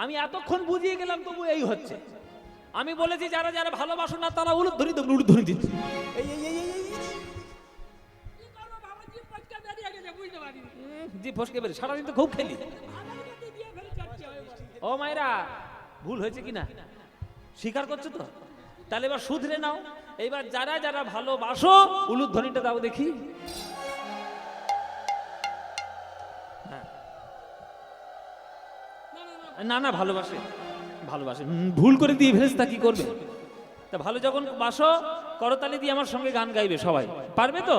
S1: আমি এতক্ষণ বুঝিয়ে গেলাম তবু এই হচ্ছে। আমি বলেছি যারা যারা ভালোবাসো না তারা উলুধ্বনি দেবে, উলুধ্বনি দিচ্ছে। জি ফসকে বেরে সারাদিন তো খুব খেলি। ও মায়েরা, ভুল হয়েছে কিনা স্বীকার করছো তো? তাহলে এবার শুধরে নাও। এবার যারা যারা ভালোবাসো উলুধ্বনিটা দাও দেখি। না না, ভালোবাসে, ভালোবাসে। ভুল করে দিয়ে ফেরেশতা কি করবে? তা ভালো যখন বাসো, করতালি দিয়ে আমার সঙ্গে গান গাইবে সবাই, পারবে তো?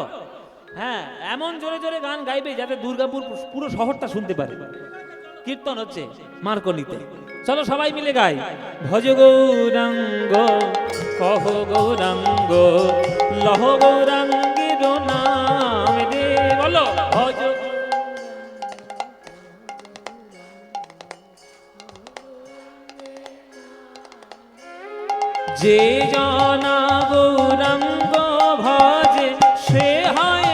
S1: হ্যাঁ, এমন জোরে জোরে গান গাইবে যাতে দুর্গাপুর পুরো শহরটা শুনতে পারে। কীর্তন হচ্ছে মার্কনিতে, চলো সবাই মিলে গাই। ভজ গৌরাঙ্গ কহ গৌরাঙ্গ লহ গৌরাঙ্গের নাম রে, বলো ভজ। যে জনা গৌরাঙ্গ ভজে সে হয়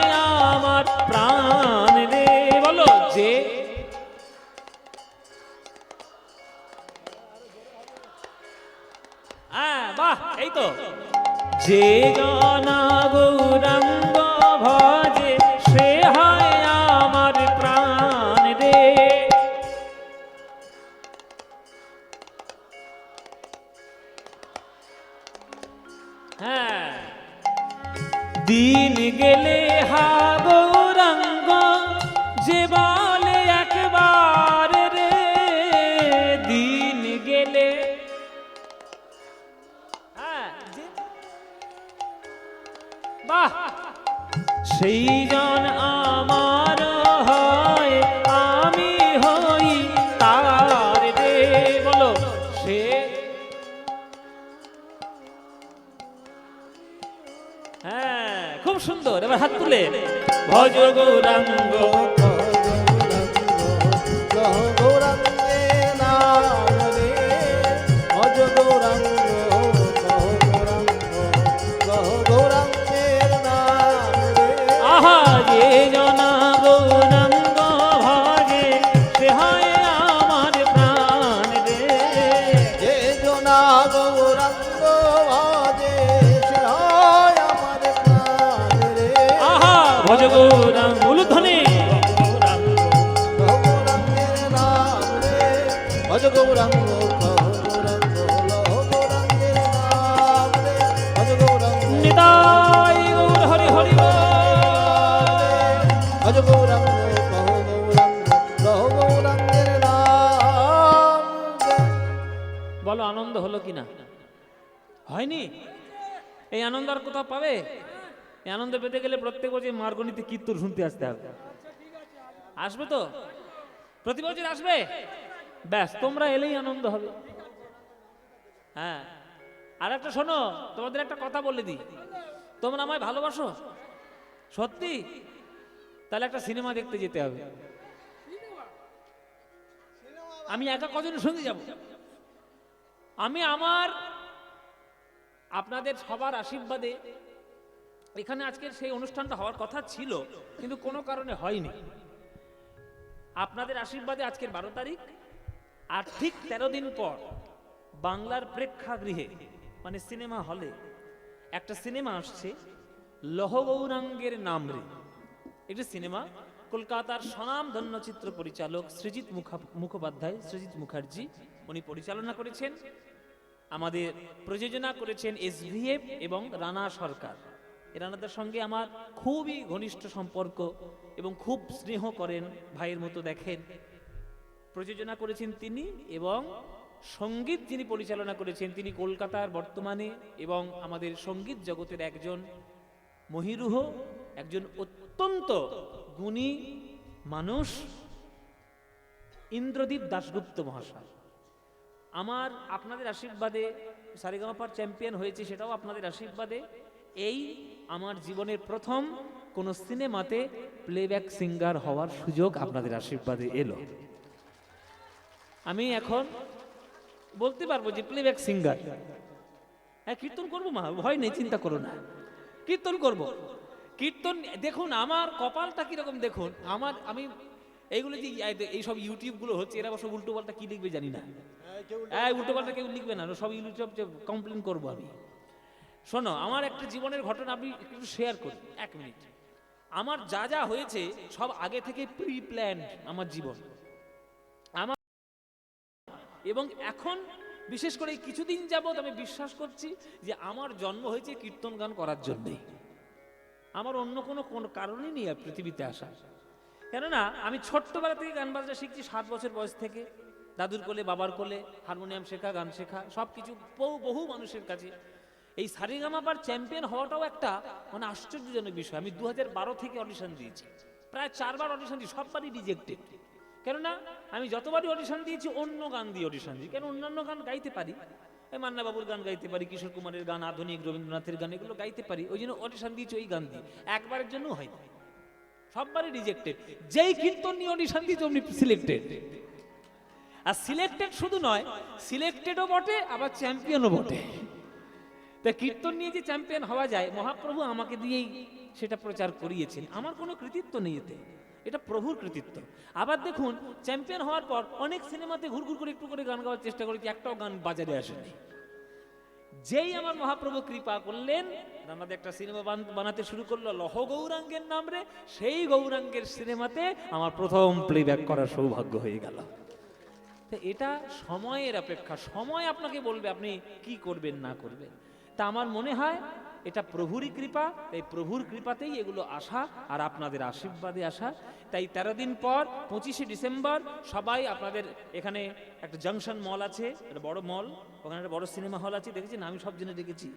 S1: আমার প্রাণ রে, বলো যে। বাহ, এই তো। যে জনা গৌরাঙ্গ ভজে সে হয় আমার প্রাণ রে। হ্যাঁ, দিন গেলে হা গৌরাঙ্গ যে বলে একবার রে, দিন গেলে। হ্যাঁ, বাহ, সেই জন আমার হয় আমি হই তার রে, বলো সে। হ্যাঁ, খুব সুন্দর। এবার হাত তুলে ভজ গৌরাঙ্গ
S2: গৌরাঙ্গের নাম রে, ভজ গৌরাঙ্গ গৌরাঙ্গের নাম রে।
S1: আহা, যে জনা গৌরাঙ্গ ভজে সে হয় আমার প্রাণ রে।
S2: যে জনা গৌরাঙ্গ ভজে সে হয় আমার প্রাণ রে।
S1: আহা, ভজ গৌরাঙ্গ উলুধ্বনি।
S2: গৌরাঙ্গের নাম রে, ভজ গৌরাঙ্গ গৌরাঙ্গের নাম রে, ভজ গৌরাঙ্গ
S1: নিতাই গৌর হরি হরি বল।
S2: ভজ গৌরাঙ্গ গৌরাঙ্গের নাম রে।
S1: বলো আনন্দ হলো কিনা? হয়নি? এই আনন্দ আর কোথাও পাবে? এই আনন্দ পেতে গেলে প্রত্যেক বছর মার্গনীতে কীর্তন শুনতে আসতে হবে। আসবে তো? প্রতি বছর আসবে? ব্যাস, তোমরা এলেই আনন্দ হবে। হ্যাঁ, আর একটা শোনো, তোমাদের একটা কথা বলে দিই। তোমরা আমায় ভালোবাসো সত্যি? তাহলে একটা সিনেমা দেখতে যেতে হবে। আমি একা কজনের সঙ্গে যাব? আমি আপনাদের সবার আশীর্বাদে এখানে আজকের সেই অনুষ্ঠানটা হওয়ার কথা ছিল, কিন্তু কোনো কারণে হয়নি। আপনাদের আশীর্বাদে আজকের 12 তারিখ, আর ঠিক 13 দিন পর বাংলার প্রেক্ষাগৃহে মানে সিনেমা হলে একটা সিনেমা আসছে, লৌহ গৌরাঙ্গের নামরে। একটি সিনেমা, কলকাতার স্বনামধন্য চিত্র পরিচালক সৃজিত মুখোপাধ্যায়, সৃজিত মুখার্জি উনি পরিচালনা করেছেন। আমাদের প্রযোজনা করেছেন SVF এবং রানা সরকার। রানাদের সঙ্গে আমার খুবই ঘনিষ্ঠ সম্পর্ক এবং খুব স্নেহ করেন, ভাইয়ের মতো দেখেন। প্রযোজনা করেছেন তিনি, এবং সঙ্গীত যিনি পরিচালনা করেছেন তিনি কলকাতার বর্তমানে এবং আমাদের সঙ্গীত জগতের একজন মহিরুহ, একজন অত্যন্ত গুণী মানুষ, ইন্দ্রদীপ দাশগুপ্ত মহাশয়। আপনাদের আশীর্বাদে সারেগামাপার চ্যাম্পিয়ন হয়েছে, সেটাও আপনাদের আশীর্বাদে। এই আমার জীবনের প্রথম কোন সিনেমাতে প্লেব্যাক সিঙ্গার হওয়ার সুযোগ আপনাদের আশীর্বাদে এলো। আমি এখন বলতে পারবো যে প্লেব্যাক সিঙ্গার। হ্যাঁ, কীর্তন করবো মা, ভয় নেই, চিন্তা করো না, কীর্তন করব। কীর্তন দেখুন আমার কপালটা কিরকম দেখুন। আমি এইগুলো যে এইসব ইউটিউবগুলো হচ্ছে, এরা সব উল্টো পাল্টা কি লিখবে জানি না। উল্টো পাল্টা কেউ লিখবে না, সব ইউটিউব কমপ্লেন করবো আমি। শোনো, আমার একটা জীবনের ঘটনা আমি একটু শেয়ার করি, 1 মিনিট। আমার যা যা হয়েছে সব আগে থেকে প্রি প্ল্যান্ড আমার জীবন। আমার এবং এখন বিশেষ করে কিছুদিন যাবৎ আমি বিশ্বাস করছি যে আমার জন্ম হয়েছে কীর্তন গান করার জন্যই। আমার অন্য কোনো কারণই নেই পৃথিবীতে আসা। কেননা আমি ছোট্টবেলা থেকে গান বাজনা শিখছি, 7 বছর বয়স থেকে। দাদুর কোলে, বাবার কোলে হারমোনিয়াম শেখা, গান শেখা, সব কিছু বহু মানুষের কাছে। এই সারেগামাপার চ্যাম্পিয়ন হওয়াটাও একটা মানে আশ্চর্যজনক বিষয়। আমি 2012 থেকে অডিশন দিয়েছি, প্রায় 4 বার অডিশন দিই, সববারই রিজেক্টেড। কেননা আমি যতবারই অডিশন দিয়েছি অন্য গান দিয়ে অডিশন দিই। কেন, অন্যান্য গান গাইতে পারি, মান্না বাবুর গান গাইতে পারি, কিশোর কুমারের গান, আধুনিক রবীন্দ্রনাথের গান, এগুলো গাইতে পারি। ওই জন্য অডিশন দিয়েছি ওই গান দিয়ে, একবারের জন্য হয়নি, সববারই রিজেক্টেড। যেই কীর্তন নিয়ে অডিশন দিয়েছি অমনি সিলেক্টেড। আর সিলেক্টেড শুধু নয়, সিলেক্টেডও বটে আবার চ্যাম্পিয়নও বটে। তা কীর্তন নিয়ে যে চ্যাম্পিয়ন হওয়া যায়, মহাপ্রভু আমাকে দিয়েই সেটা প্রচার করিয়েছেন। আমার কোনো কৃতিত্ব নেই এতে, এটা প্রভুর কৃতিত্ব। আবার দেখুন, চ্যাম্পিয়ন হওয়ার পর অনেক সিনেমাতে ঘুরঘুর করে একটু করে গান গাওয়ার চেষ্টা করেছি, একটাও গান বাজারে আসেনি। যেই আমার মহাপ্রভু কৃপা করলেন, আমাদের একটা সিনেমা বানাতে শুরু করলো লৌহ গৌরাঙ্গের নামরে, সেই গৌরাঙ্গের সিনেমাতে আমার প্রথম প্লেব্যাক করার সৌভাগ্য হয়ে গেল। এটা সময়ের অপেক্ষা, সময় আপনাকে বলবে আপনি কি করবেন না করবেন। তা আমার মনে হয় এটা প্রভুরই কৃপা, এই প্রভুর কৃপাতেই এগুলো আসা আর আপনাদের আশীর্বাদে আসা। তাই 13 দিন পর 25শে ডিসেম্বর সবাই আপনাদের এখানে একটা জাংশন মল আছে, একটা বড় মল, ওখানে একটা বড় সিনেমা হল আছে, দেখেছেন? আমি সব জেনে রেখেছি,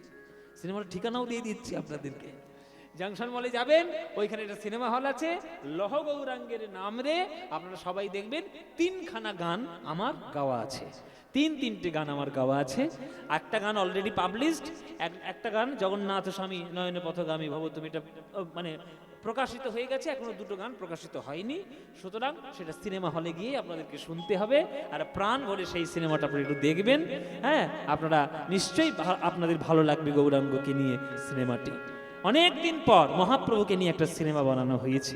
S1: সিনেমার ঠিকানাও দিয়ে দিচ্ছি আপনাদেরকে। জাংশন মলে যাবেন, ওইখানে একটা সিনেমা হল আছে, লৌহ গৌরাঙ্গের নামরে। আপনারা সবাই দেখবেন 3খানা গান আমার গাওয়া আছে, 3টে গান আমার গাওয়া আছে। একটা গান অলরেডি পাবলিশড, একটা গান জগন্নাথ স্বামী নয়নে পথগামী ভব তুমি, এটা মানে প্রকাশিত হয়ে গেছে, এখনো 2টো গান প্রকাশিত হয়নি। সুতরাং সেটা সিনেমা হলে গিয়ে আপনাদেরকে শুনতে হবে, আর প্রাণ ভরে সেই সিনেমাটা আপনারা একটু দেখবেন। হ্যাঁ, আপনারা নিশ্চয়ই আপনাদের ভালো লাগবে গৌরাঙ্গকে নিয়ে সিনেমাটি। অনেক দিন পর মহাপ্রভুকে নিয়ে একটা সিনেমা বানানো হয়েছে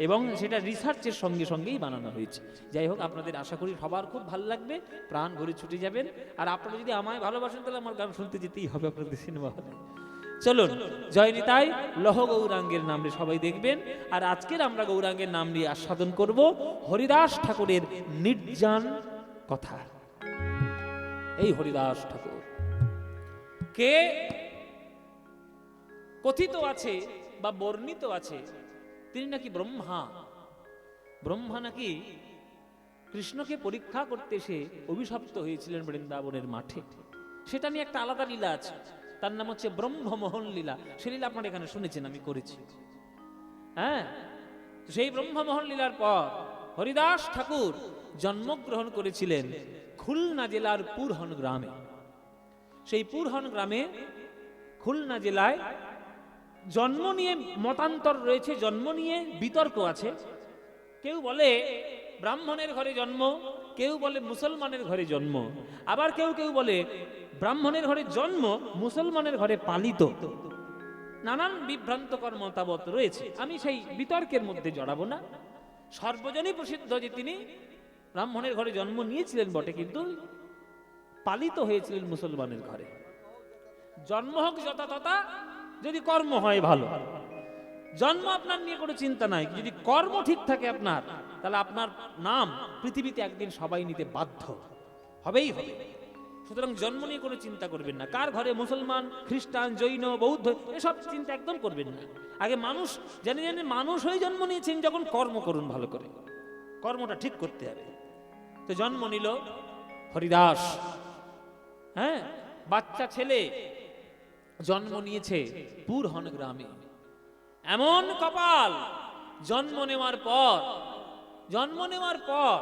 S1: এবং সেটা রিসার্চের সঙ্গেই বানানো হয়েছে। যাই হোক, আপনাদের আশা করি সবার খুব ভালো লাগবে, প্রাণ ভরে ছুটে যাবেন। আর আপনারা যদি আমায় ভালোবাসেন তাহলে আমার গান শুনতে যেতেই হবে আপনাদের সিনেমা হলে। চলুন, জয় নিতাই, লৌহ গৌরাঙ্গের নামে সবাই দেখবেন। আর আজকের আমরা গৌরাঙ্গের নাম নিয়ে আস্বাদন করব হরিদাস ঠাকুরের নির্জান কথা। এই হরিদাস ঠাকুর কে কথিত আছে বা বর্ণিত আছে তিনি নাকি ব্রহ্মা নাকি কৃষ্ণকে পরীক্ষা করতে এসে অভিশপ্ত হয়েছিলেন বৃন্দাবনের মাঠে। সেটা নিয়ে একটা আলাদা লীলা আছে, তার নাম হচ্ছে ব্রহ্মমোহন লীলা। সেই লীলা আপনারা এখানে শুনেছেন, আমি করেছি। হ্যাঁ, সেই ব্রহ্মমোহন লীলার পর হরিদাস ঠাকুর জন্মগ্রহণ করেছিলেন খুলনা জেলার পুরহন গ্রামে। সেই পুরহন গ্রামে খুলনা জেলায় জন্ম নিয়ে মতান্তর রয়েছে, জন্ম নিয়ে বিতর্ক আছে। কেউ বলে ব্রাহ্মণের ঘরে জন্ম, কেউ বলে মুসলমানের ঘরে জন্ম, আবার কেউ কেউ বলে ব্রাহ্মণের ঘরে জন্ম, মুসলমানের ঘরে পালিত। নানান বিভ্রান্তকর মতামত রয়েছে, আমি সেই বিতর্কের মধ্যে জড়াবো না। সর্বজনই প্রসিদ্ধ যে তিনি ব্রাহ্মণের ঘরে জন্ম নিয়েছিলেন বটে, কিন্তু পালিত হয়েছিলেন মুসলমানের ঘরে। জন্ম হোক যথা তথা, যদি কর্ম হয় ভালো। জন্ম আপনার নিয়ে কোনো চিন্তা নাই, যদি কর্ম ঠিক থাকে আপনার, তাহলে আপনার নাম পৃথিবীতে একদিন সবাই নিতে বাধ্য হবেই হবে। সুতরাং জন্ম নিয়ে কোনো চিন্তা করবেন না। কার ঘরে মুসলমান, খ্রিস্টান, জৈন, বৌদ্ধ, এসব চিন্তা একদম করবেন না। আগে মানুষ জানি জানি মানুষ হয়ে জন্ম নিয়েছেন, যখন কর্ম করুন ভালো করে, কর্মটা ঠিক করতে হবে। তো জন্ম নিল হরিদাস। হ্যাঁ, বাচ্চা ছেলে জন্ম নিয়েছে পুরহন গ্রামে। এমন কপাল, জন্ম নেওয়ার পর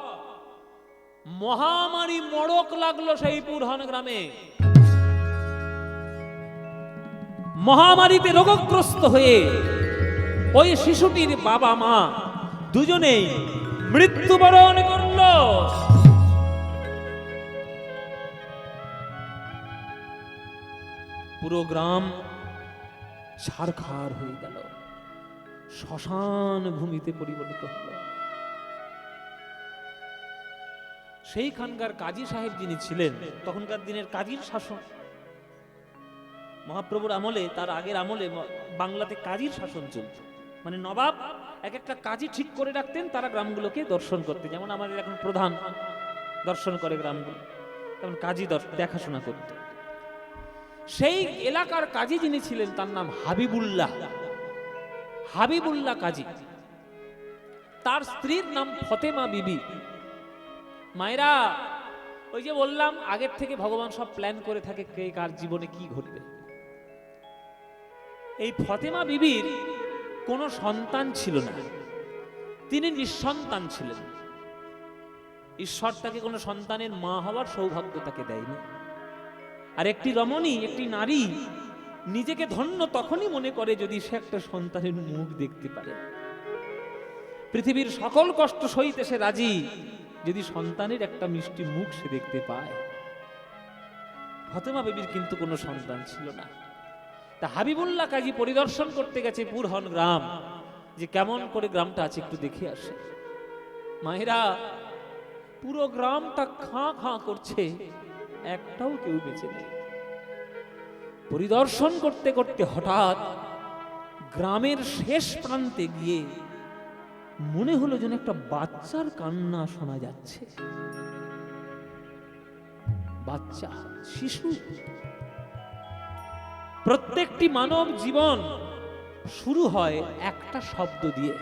S1: মহামারী মড়ক লাগলো সেই পুরহন গ্রামে। মহামারীতে রোগগ্রস্ত হয়ে ওই শিশুটির বাবা মা দুজনেই মৃত্যুবরণ করল। পুরো গ্রাম ছারখার হয়ে গেল, শ্মশান ভূমিতে পরিবর্তিত হল। সেইখানকার কাজী সাহেব যিনি ছিলেন, তখনকার দিনের কাজীর শাসন, মহাপ্রভুর আমলে, তার আগের আমলে বাংলাতে কাজীর শাসন চলত। মানে নবাব এক একটা কাজী ঠিক করে রাখতেন, তারা গ্রামগুলোকে দর্শন করতে। যেমন আমাদের এখন প্রধান দর্শন করে গ্রামগুলো, তেমন কাজী দেখাশোনা করত। সেই এলাকার কাজী যিনি ছিলেন তার নাম হাবিবুল্লাহ কাজী। তার স্ত্রীর নাম ফতেমা বিবি। মায়েরা, ওই যে বললাম আগের থেকে ভগবান সব প্ল্যান করে থাকে কে কার জীবনে কি ঘটবে। এই ফতেমা বিবির কোনো সন্তান ছিল না, তিনি নিঃসন্তান ছিলেন। ঈশ্বর তাকে কোনো সন্তানের মা হওয়ার সৌভাগ্য তাকে দেয়নি। আর একটি রমণী, একটি নারী নিজেকে ধন্য তখনই মনে করে যদি সে একটা সন্তানের মুখ দেখতে পারে। পৃথিবীর সকল কষ্ট সইতে সে রাজি, যদি সন্তানের একটা মিষ্টি মুখ সে দেখতে পায়। ফতেমা বিবির কিন্তু কোনো সন্তান ছিল না। তা হাবিবুল্লাহ কাজী পরিদর্শন করতে গেছে পুরহন গ্রাম, যে কেমন করে গ্রামটা আছে একটু দেখে আসে। মায়েরা, পুরো গ্রামটা খাঁ খাঁ করছে, একটাও কেউ বেঁচে নেই। পরিদর্শন করতে করতে হঠাৎ গ্রামের শেষ প্রান্তে গিয়ে মনে হলো যেন একটা বাচ্চার কান্না শোনা যাচ্ছে। বাচ্চা, শিশু। প্রত্যেকটি মানব জীবন শুরু হয় একটা শব্দ দিয়ে।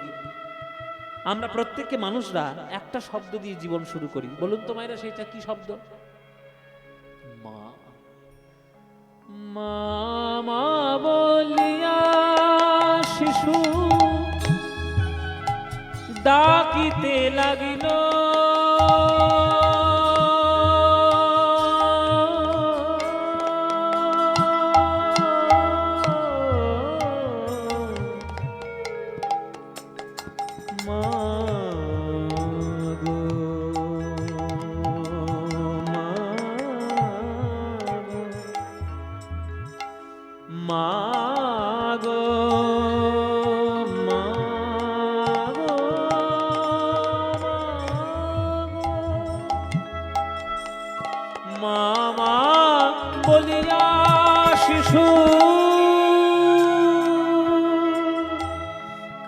S1: আমরা প্রত্যেককে মানুষরা একটা শব্দ দিয়ে জীবন শুরু করি। বলুন তো মায়েরা, সেটা কি শব্দ? মা। মা বলিয়া শিশু ডাকিতে লাগিল, মামা বলিয়া শিশু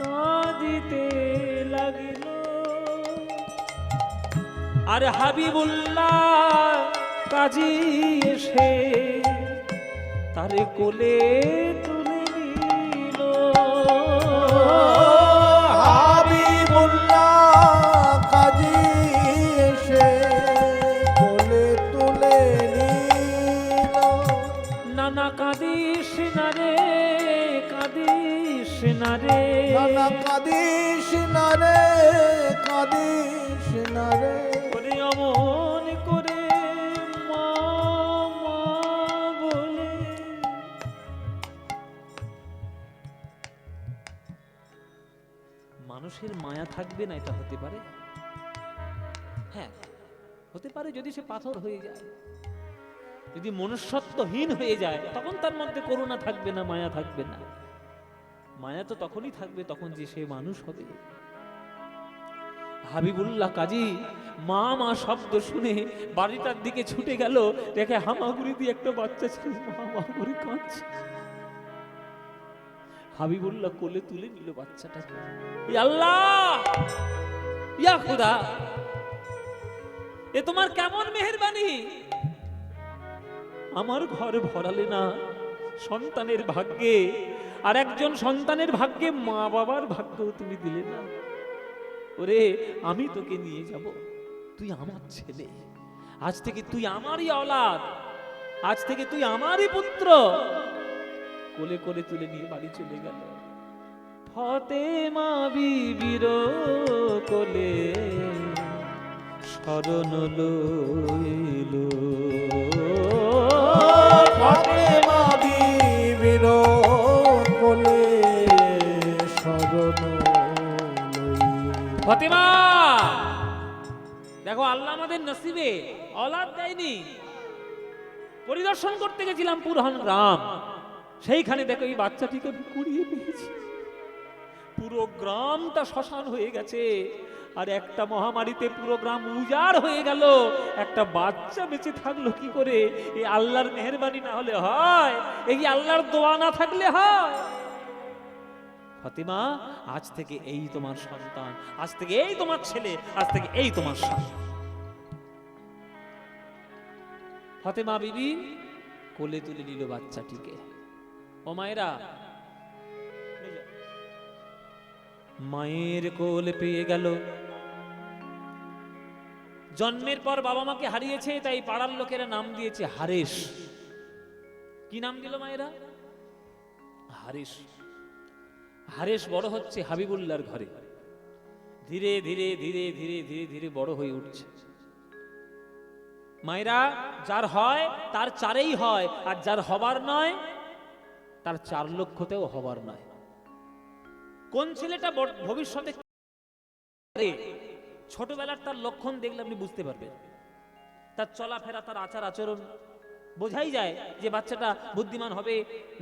S1: কাঁদিতে লাগিল। আর হাবিবুল্লাহ কাজী এসে তারে কোলে তুলে নিল।
S2: হাবিবুল্লাহ কাজী এসে কোলে তুলে নিল। রে কাঁদিস না রে।
S1: ওরে অমন করে মা মা বলে মানুষের মায়া থাকবে না, এটা হতে পারে? হ্যাঁ, হতে পারে যদি সে পাথর হয়ে যায়, যদি মনুষ্যত্বহীন হয়ে যায়, তখন তার মধ্যে করুণা থাকবে না, মায়া থাকবে না। মায়া তো তখনই থাকবে তখন যে সে মানুষ হবে। হাবিবুল্লাহ কাজী মা মা শব্দ শুনে বাড়িটার দিকে ছুটে গেল, দেখে হামাগুড়ি দিয়ে একটা বাচ্চা ছিল মা মা করে কাঁদছে। হাবিবুল্লাহ কোলে তুলে নিল বাচ্চাটাকে। ইয়া আল্লাহ, ইয়া খুদা, এ তোমার কেমন মেহেরবানি, আমার ঘর ভরালে না সন্তানের ভাগ্যে, আর একজন সন্তানের ভাগ্যে মা বাবার ভাগ্যও তুমি দিলে না। ওরে আমি তোকে নিয়ে যাব, তুই আমার ছেলে, আজ থেকে তুই আমারই औलाद, আজ থেকে তুই আমারই পুত্র। কোলে কোলে তুলে নিয়ে বাড়ি চলে গেল। ফাতেমা বিবির কোলে শরণ লইল,
S2: ফাতেমা বিবির কোলে শরণ লইল।
S1: ফাতেমা দেখো, আল্লাহ আমাদের নসিবে औलाद দেয়নি। পরিদর্শন করতে গেছিলাম পুরহান গ্রাম, সেইখানে দেখো এই বাচ্চাটিকে কুড়িয়ে পেয়েছি। পুরো গ্রামটা শ্মশান হয়ে গেছে, আর একটা মহামারীতে পুরো গ্রাম উজাড় হয়ে গেল, একটা বাচ্চা বেঁচে থাকলো কি করে? এই আল্লাহর মেহেরবানি না হলে হয়? এই আল্লাহর দোয়া না থাকলে হয়? ফাতেমা, আজ থেকে এই তোমার সন্তান, আজ থেকে এই তোমার ছেলে, আজ থেকে এই তোমার স্বামী। ফাতেমা বিবি কোলে তুলে নিল বাচ্চাটিকে। ও মায়েরা, মায়ের কোলে পেয়ে গেল। জন্মের পর বাবা মাকে হারিয়েছে, তাই পাড়ার লোকেরা নাম দিয়েছে হারেস। কি নাম দিল মায়েরা? হারেস। হারেস বড় হচ্ছে হাবিবুল্লাহর ঘরে, ধীরে ধীরে ধীরে ধীরে ধীরে ধীরে বড় হয়ে উঠছে। মায়েরা, যার হয় তার চারেই হয়, আর যার হবার নয় তার 4 লক্ষতেও হবার নয়। কোন ছেলেটা ভবিষ্যতে ছোটবেলার তার লক্ষণ দেখলে আপনি বুঝতে পারবেন। তার চলাফেরা, তার আচার আচরণ বোঝাই যায় যে বাচ্চাটা বুদ্ধিমান হবে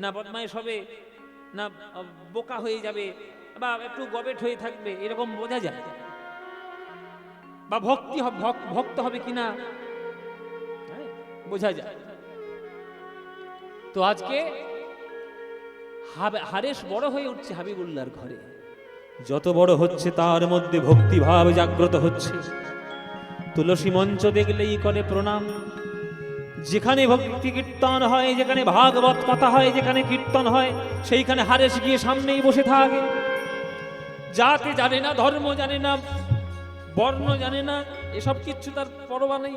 S1: না বদমাইশ হবে, না বোকা হয়ে যাবে, বা একটু গবেট হয়ে থাকবে, এরকম বোঝা যায়। বা ভক্ত হবে কিনা বোঝা যায়। তো আজকে হারেস বড় হয়ে উঠছে হাবিবুল্লাহর ঘরে। যত বড় হচ্ছে তার মধ্যে ভক্তিভাব জাগ্রত হচ্ছে। তুলসী মঞ্চ দেখলেই করে প্রণাম। যেখানে ভক্তি কীর্তন হয়, যেখানে ভাগবত কথা হয়, যেখানে কীর্তন হয়, সেইখানে হারেস গিয়ে সামনেই বসে থাকে। জাতি জানে না, ধর্ম জানে না, বর্ণ জানে না, এসব কিচ্ছু তার পরোয়া নেই।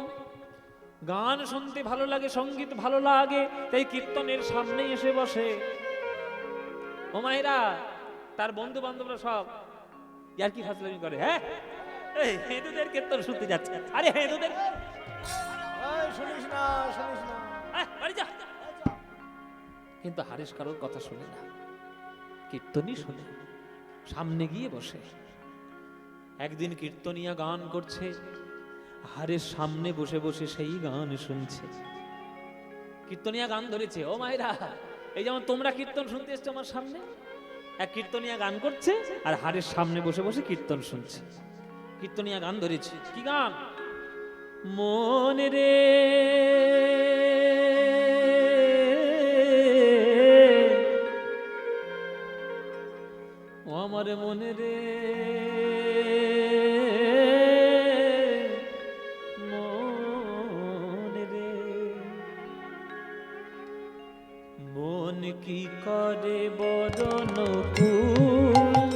S1: গান শুনতে ভালো লাগে, সঙ্গীত ভালো লাগে, তাই কীর্তনের সামনেই এসে বসে। ও মায়েরা, তার বন্ধু বান্ধবরা সব ইয়ার কি ফাজলামি করে। হ্যাঁ, হিন্দুদের কীর্তন শুনতে যাচ্ছে। আরে হিন্দুদের
S2: শুনিস না, শুনিস না,
S1: বাড়ি যা। কিন্তু হারেস কারোর কথা শুনে না, কীর্তনই শুনে, সামনে গিয়ে বসে। একদিন কীর্তনিয়া গান করছে, হারেস সামনে বসে বসে সেই গান শুনছে। কীর্তনিয়া গান ধরেছে। ও মায়েরা, এই যেমন তোমরা কীর্তন শুনতে এসছো আমার সামনে, এক কীর্তনিয়া গান করছে আর হারেস সামনে বসে বসে কীর্তন শুনছে। কীর্তনিয়া গান ধরেছে। কি গান? মন রে ও আমার মন রে, মন রে, মন কি করে বরণ কুল,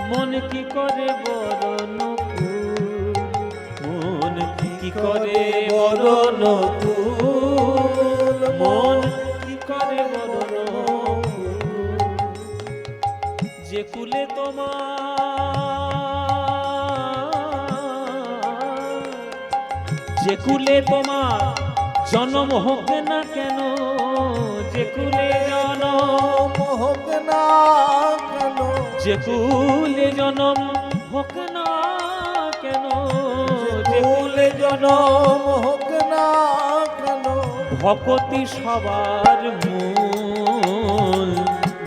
S1: মন কি করে বরণ কুল, মন কি করে বরণ কুল, মন কি করে বরণ কুল, যে কুলে তোমার যে কুলে তোমার জন্ম হোক না কেন, যে কুলে জন্ম
S2: হোক না কেন,
S1: যে কুলে জন্ম হোক না কেন, যে
S2: কুলে জনম হোক না কেন,
S1: ভকতি সবার মূল,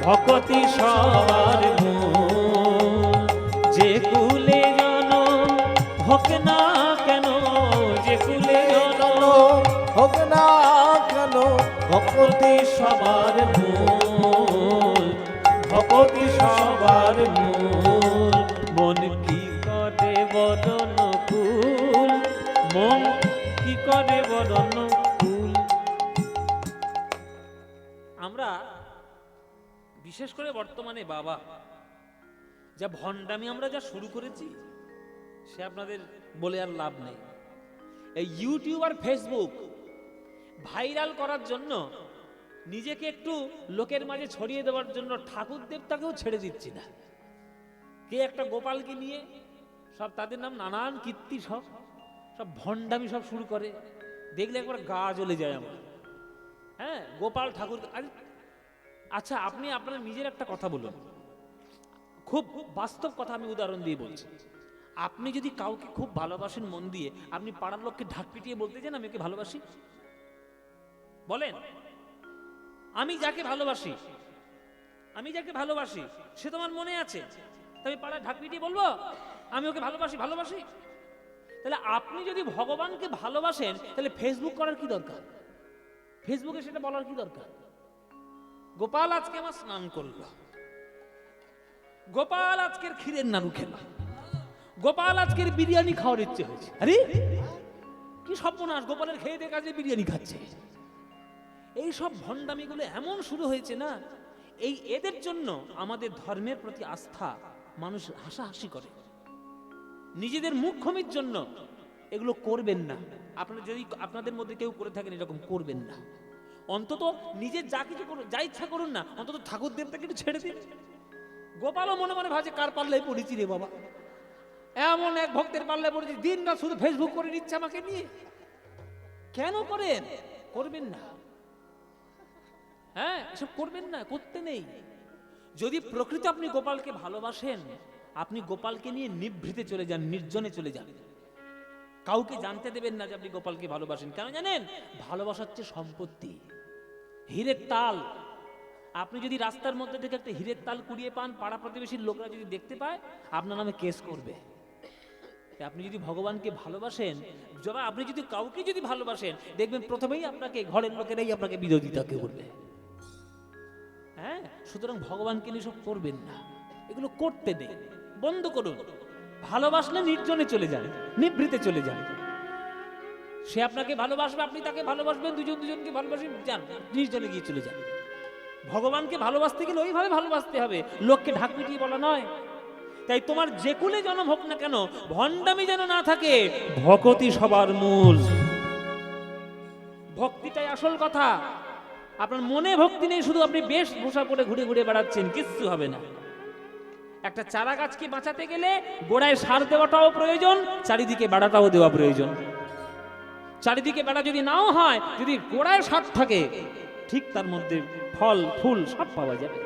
S1: ভকতি সবার মূল। যে কুলে জনম হোক না কেন, যে কুলে জনম
S2: হোক না কেন,
S1: ভকতি সবার মূল, ভকতি সবার মূল। মন কি করে বদন কুল, মন কি করে বদন কুল। আমরা বিশেষ করে বর্তমানে বাবা যা ভণ্ডামি আমরা যা শুরু করেছি, সে আপনাদের বলে আর লাভ নেই। এই ইউটিউব আর ফেসবুক ভাইরাল করার জন্য, নিজেকে একটু লোকের মাঝে ছড়িয়ে দেওয়ার জন্য ঠাকুর দেবতাকেও ছেড়ে দিচ্ছি না। কে একটা গোপালকে নিয়ে সব তাদের নাম নানান কীর্তি, সব সব ভণ্ডামি সব শুরু করে, দেখলে একবার গা জ্বলে যায় আমার। হ্যাঁ, গোপাল ঠাকুর। আচ্ছা, আপনি আপনার নিজের একটা কথা বলুন, খুব বাস্তব কথা আমি উদাহরণ দিয়ে বলছি। আপনি যদি কাউকে খুব ভালোবাসেন মন দিয়ে, আপনি পাড়ার লোককে ঢাক পিটিয়ে বলতে চান আমি ওকে ভালোবাসি? বলেন। আমি যাকে ভালোবাসি, আমি যাকে ভালোবাসি সে তোমার মনে আছে, তবে পাড়ায় ঢাক পিটিয়ে বলবো আমি ওকে ভালোবাসি ভালোবাসি? তাহলে আপনি যদি ভগবানকে ভালোবাসেন, তাহলে ফেসবুক করার কি দরকার? ফেসবুকে সেটা বলার কি দরকার? গোপাল আজকে আমার স্নান করলো, গোপাল আজকের ক্ষীরের নাড়ু খেলো, গোপাল আজকের বিরিয়ানি খাওয়ার ইচ্ছে হয়েছে। আরে কি সর্বনাশ, গোপালের খেয়ে দেখে আজকে বিরিয়ানি খাচ্ছে। এই সব ভণ্ডামিগুলো এমন শুরু হয়েছে না, এই এদের জন্য আমাদের ধর্মের প্রতি আস্থা মানুষ হাসাহাসি করে। নিজেদের মুখ্যমির জন্য এগুলো করবেন না। আপনারা যদি আপনাদের মধ্যে কেউ করে থাকেন, এরকম করবেন না। অন্তত নিজের যা কিছু করুন, যা ইচ্ছা করুন না, অন্তত ঠাকুর দেবতাকে একটু ছেড়ে দিন। গোপালও মনে মনে ভাবছে কার পাল্লায় পড়েছি রে বাবা, এমন এক ভক্তের পাল্লায় পড়েছি, দিন না শুধু ফেসবুক করে নিচ্ছে আমাকে নিয়ে। কেন করেন? করবেন না। হ্যাঁ, এসব করবেন না, করতে নেই। যদি প্রকৃত আপনি গোপালকে ভালোবাসেন, আপনি গোপালকে নিয়ে নিভৃতে চলে যান, নির্জনে চলে যান, কাউকে জানতে দেবেন না যে আপনি গোপালকে ভালোবাসেন। কেন জানেন? ভালোবাসা হচ্ছে সম্পত্তি, হীরের তাল। আপনি যদি রাস্তার মধ্যে থেকে একটা হীরের তাল কুড়িয়ে পান, পাড়া প্রতিবেশীর লোকরা যদি দেখতে পায়, আপনার নামে কেস করবে। আপনি যদি ভগবানকে ভালোবাসেন, আপনি যদি কাউকে যদি ভালোবাসেন, দেখবেন প্রথমেই আপনাকে ঘরের লোকেরাই আপনাকে বিরোধিতা করবে। হ্যাঁ, সুতরাং ভগবানকে নিয়ে সব করবেন না, এগুলো করতে দেন, বন্ধ করুন। ভালোবাসলে নির্জনে চলে যান, নিভৃতে চলে যান। সে আপনাকে ভালোবাসবে, আপনি তাকে ভালোবাসবেন, দুজন দুজনকে ভালোবাসেন, যান নির্জনে গিয়ে চলে যান। ভগবানকে ভালোবাসতে গেলে ওইভাবে ভালোবাসতে হবে, লোককে ঢাক পিটিয়ে বলা নয়। তাই তোমার যে কুলে জন্ম হোক না কেন, ভণ্ডামি যেন না থাকে, ভক্তি সবার মূল। ভক্তিটাই আসল কথা। আপনার মনে ভক্তি নেই, শুধু আপনি বেশভূষা পরে ঘুরে ঘুরে বেড়াচ্ছেন, কিচ্ছু হবে না। একটা চারা গাছকে বাঁচাতে গেলে গোড়ায় সার দেওয়াটাও প্রয়োজন, চারিদিকে বেড়াটাও দেওয়া প্রয়োজন। চারিদিকে বেড়া যদি নাও হয়, যদি গোড়ায় সার থাকে, ঠিক তার মধ্যে ফল ফুল সব পাওয়া যাবে।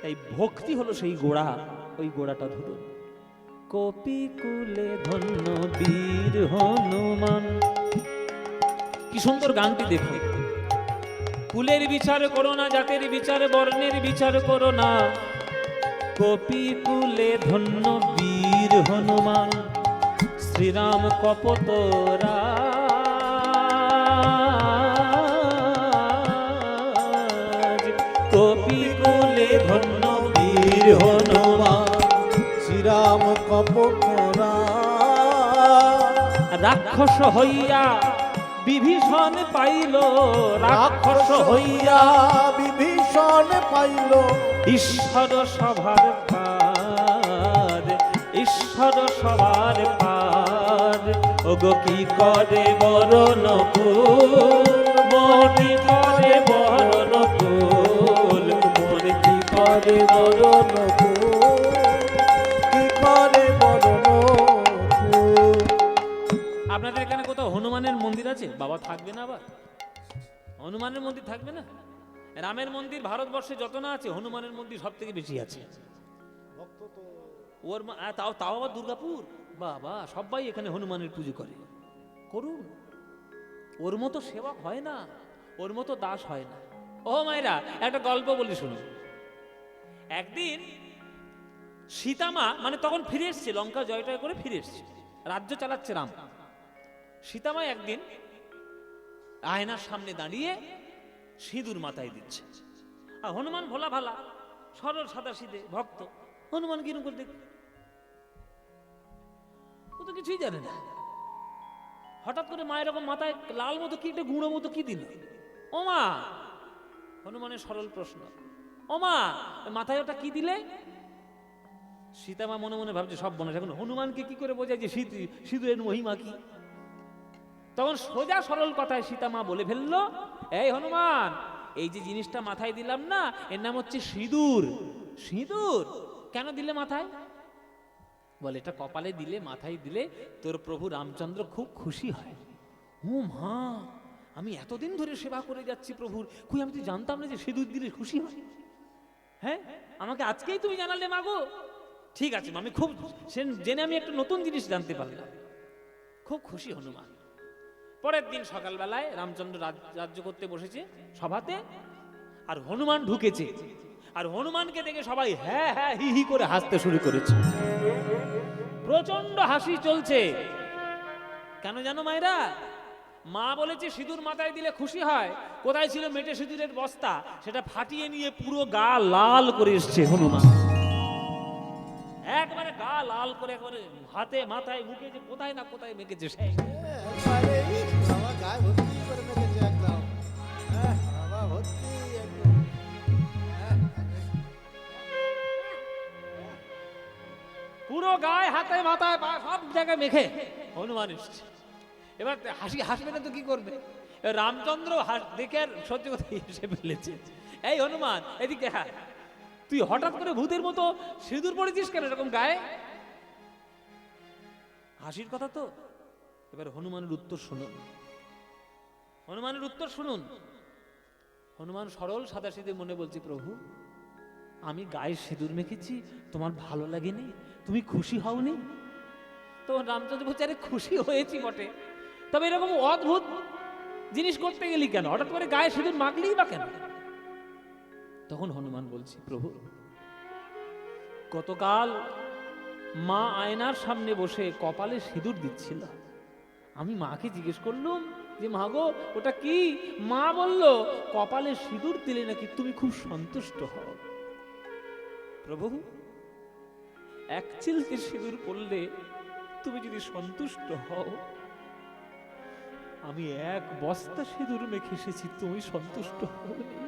S1: তাই ভক্তি হলো সেই গোড়া, ওই গোড়াটা ধরুন। কপি কুলে ধন্য বীর হনুমান। কি সুন্দর গানটি দেখো। কুলের বিচার করো না, জাতের বিচার, বর্ণের বিচার করো না। কপি কুলে ধন্য বীর হনুমান, শ্রীরাম কপতরা। কপি কুলে ধন্য বীর হনুমান,
S2: শ্রীরাম কপতরা।
S1: রাক্ষস হইয়া বিভীষণ পাইল, রাক্ষস হইয়া
S2: বিভীষণ পাইল,
S1: ঈশ্বর সভার পার, ঈশ্বর সভার পার। ওগো কি করে বরণ কুল, মনি করে বরণ কুল, মনি কি করে বরণ কুল,
S2: কি করে বরণ কুল।
S1: আপনাদের এখানে কোথাও হনুমানের হনুমানের মন্দির আছে? বাবা থাকবে না আবার? হনুমানের মন্দির থাকবে না? রামের মন্দির ভারতবর্ষে যত না আছে, হনুমানের মন্দির সব থেকে বেশি আছে। ওর তাও তাও আবার দুর্গাপুর, বাবা সবাই এখানে হনুমানের পুজো করে। করুন, ওর মতো সেবক হয় না, ওর মতো দাস হয় না। ও মায়েরা, একটা গল্প বলি শুনুন। একদিন সীতামা, মানে তখন ফিরে এসছে, লঙ্কা জয় টয় করে ফিরে এসছে, রাজ্য চালাচ্ছে রাম। সীতামা একদিন আয়নার সামনে দাঁড়িয়ে সিঁদুর মাথায় দিচ্ছে, আর হনুমান ভোলা ভালা সরল সাদা সিধে ভক্ত, হনুমান কিরকম করে দেখ, ও তো কিছুই জানে না। হঠাৎ করে মায়ের এরকম মাথায় লাল মতো কি একটা গুঁড়ো মতো কি দিল? ও মা, হনুমানের সরল প্রশ্ন, ও মা মাথায় ওটা কি দিলে? সীতামা মনে মনে ভাবছে সব বনে, এখন হনুমানকে কি করে বোঝায় যে সিঁদুরের মহিমা কি? তখন সোজা সরল কথায় সীতামা বলে ফেললো, এই হনুমান, এই যে জিনিসটা মাথায় দিলাম না, এর নাম হচ্ছে সিঁদুর। সিঁদুর কেন দিলে মাথায়? বলে এটা কপালে দিলে, মাথায় দিলে তোর প্রভু রামচন্দ্র খুব খুশি হয়। ও মা, আমি এতদিন ধরে সেবা করে যাচ্ছি প্রভুর, কই আমি তো জানতাম না যে সিঁদুর দিলে খুশি হয়। হ্যাঁ, আমাকে আজকেই তুমি জানালে মাগো। ঠিক আছে, আমি খুব জেনে আমি একটা নতুন জিনিস জানতে পারলাম। খুব খুশি হনুমান। পরের দিন সকালবেলায় রামচন্দ্র রাজ্য করতে বসেছে সভাতে, আর হনুমান ঢুকেছে, আর হনুমানকে দেখে সবাই হ্যাঁ হ্যাঁ হি হি করে হাসতে শুরু করেছে। প্রচন্ড হাসি চলছে। কেন জানো মায়েরা? মা বলেছে সিঁদুর মাথায় দিলে খুশি হয়। কোথায় ছিল মেটে সিঁদুরের বস্তা, সেটা ফাটিয়ে নিয়ে পুরো গা লাল করে এসছে হনুমান। একবারে গা লাল করে, একবারে হাতে মাথায় মুখে যে কোথায় না কোথায় মেখেছে সেই।
S2: একবারে বাবা গায়ে ভর্তি করে রেখেছে একদম। বাবা ভর্তি একদম।
S1: পুরো গায়ে হাতে মাথায় পা সব জায়গায় মেখে হনুমান এসছে। এবার হাসবে না তো কি করবে? রামচন্দ্র দেখে আর সহ্য কথা এসে ফেলেছে। এই হনুমান, এদিকে হ্যাঁ, তুই হঠাৎ করে ভূতের মতো সিঁদুর পড়েছিস কেন এরকম গায়ে? হাসির কথা তো। এবার হনুমানের উত্তর শুনুন, হনুমানের উত্তর শুনুন। হনুমান সরল সাদাসিধে মনে বলছে, প্রভু আমি গায়ে সিঁদুর মেখেছি, তোমার ভালো লাগেনি? তুমি খুশি হওনি? তখন রামচন্দ্র বলছে, আরে খুশি হয়েছি বটে, তবে এরকম অদ্ভুত জিনিস করতে গেলি কেন? হঠাৎ করে গায়ে সিঁদুর মাখলেই বা কেন? তখন হনুমান বলছে, প্রভু গতকাল মা আয়নার সামনে বসে কপালে সিঁদুর দিচ্ছিল, আমি মাকে জিজ্ঞেস করলুম যে মা গো ওটা কি? মা বলল কপালে সিঁদুর দিলে নাকি তুমি খুব সন্তুষ্ট হও। প্রভু এক চিলতে সিঁদুর পড়লে তুমি যদি সন্তুষ্ট হও, আমি এক বস্তা সিঁদুর মেখে এসেছি, তুমি সন্তুষ্ট হওনি।